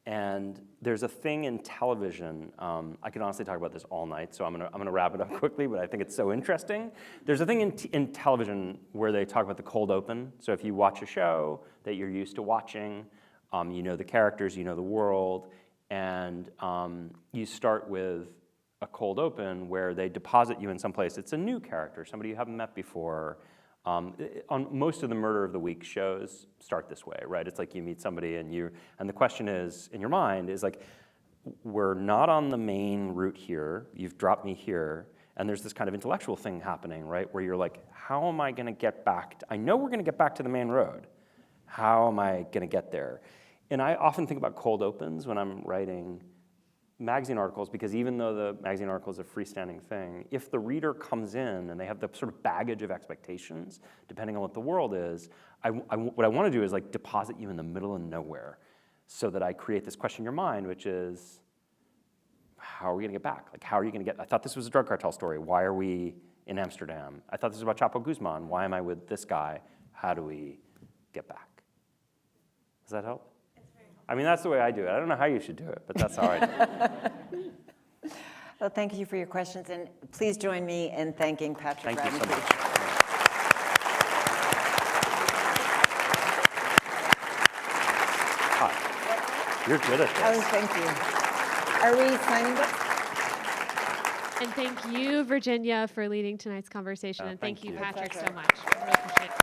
And there's a thing in television, I could honestly talk about this all night, so I'm gonna wrap it up quickly, but I think it's so interesting. There's a thing in television where they talk about the cold open. So if you watch a show that you're used to watching, you know the characters, you know the world, and you start with a cold open where they deposit you in some place. It's a new character, somebody you haven't met before. On most of the Murder of the Week shows start this way, right? It's like you meet somebody and the question is, in your mind, is like, we're not on the main route here, you've dropped me here, and there's this kind of intellectual thing happening, right? Where you're like, how am I gonna get back? I know we're gonna get back to the main road. How am I gonna get there? And I often think about cold opens when I'm writing magazine articles, because even though the magazine article is a freestanding thing, if the reader comes in and they have the sort of baggage of expectations, depending on what the world is, what I want to do is like deposit you in the middle of nowhere, so that I create this question in your mind, which is, how are we going to get back? Like, how are you going to get? I thought this was a drug cartel story. Why are we in Amsterdam? I thought this was about Chapo Guzman. Why am I with this guy? How do we get back? Does that help? I mean, that's the way I do it. I don't know how you should do it, but that's how I do it. Well, thank you for your questions, and please join me in thanking Patrick Thank you Radden so much. Keefe. Hi. You're good at Oh, this. thank you. Are we signing up? And thank you, Virginia, for leading tonight's conversation. And thank thank you, you. Patrick, Pleasure. so much. I really appreciate it.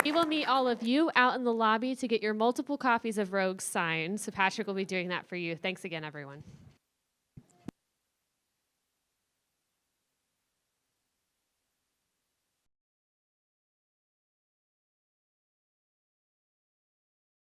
We will meet all of you out in the lobby to get your multiple copies of Rogues signed. So Patrick will be doing that for you. Thanks again, everyone.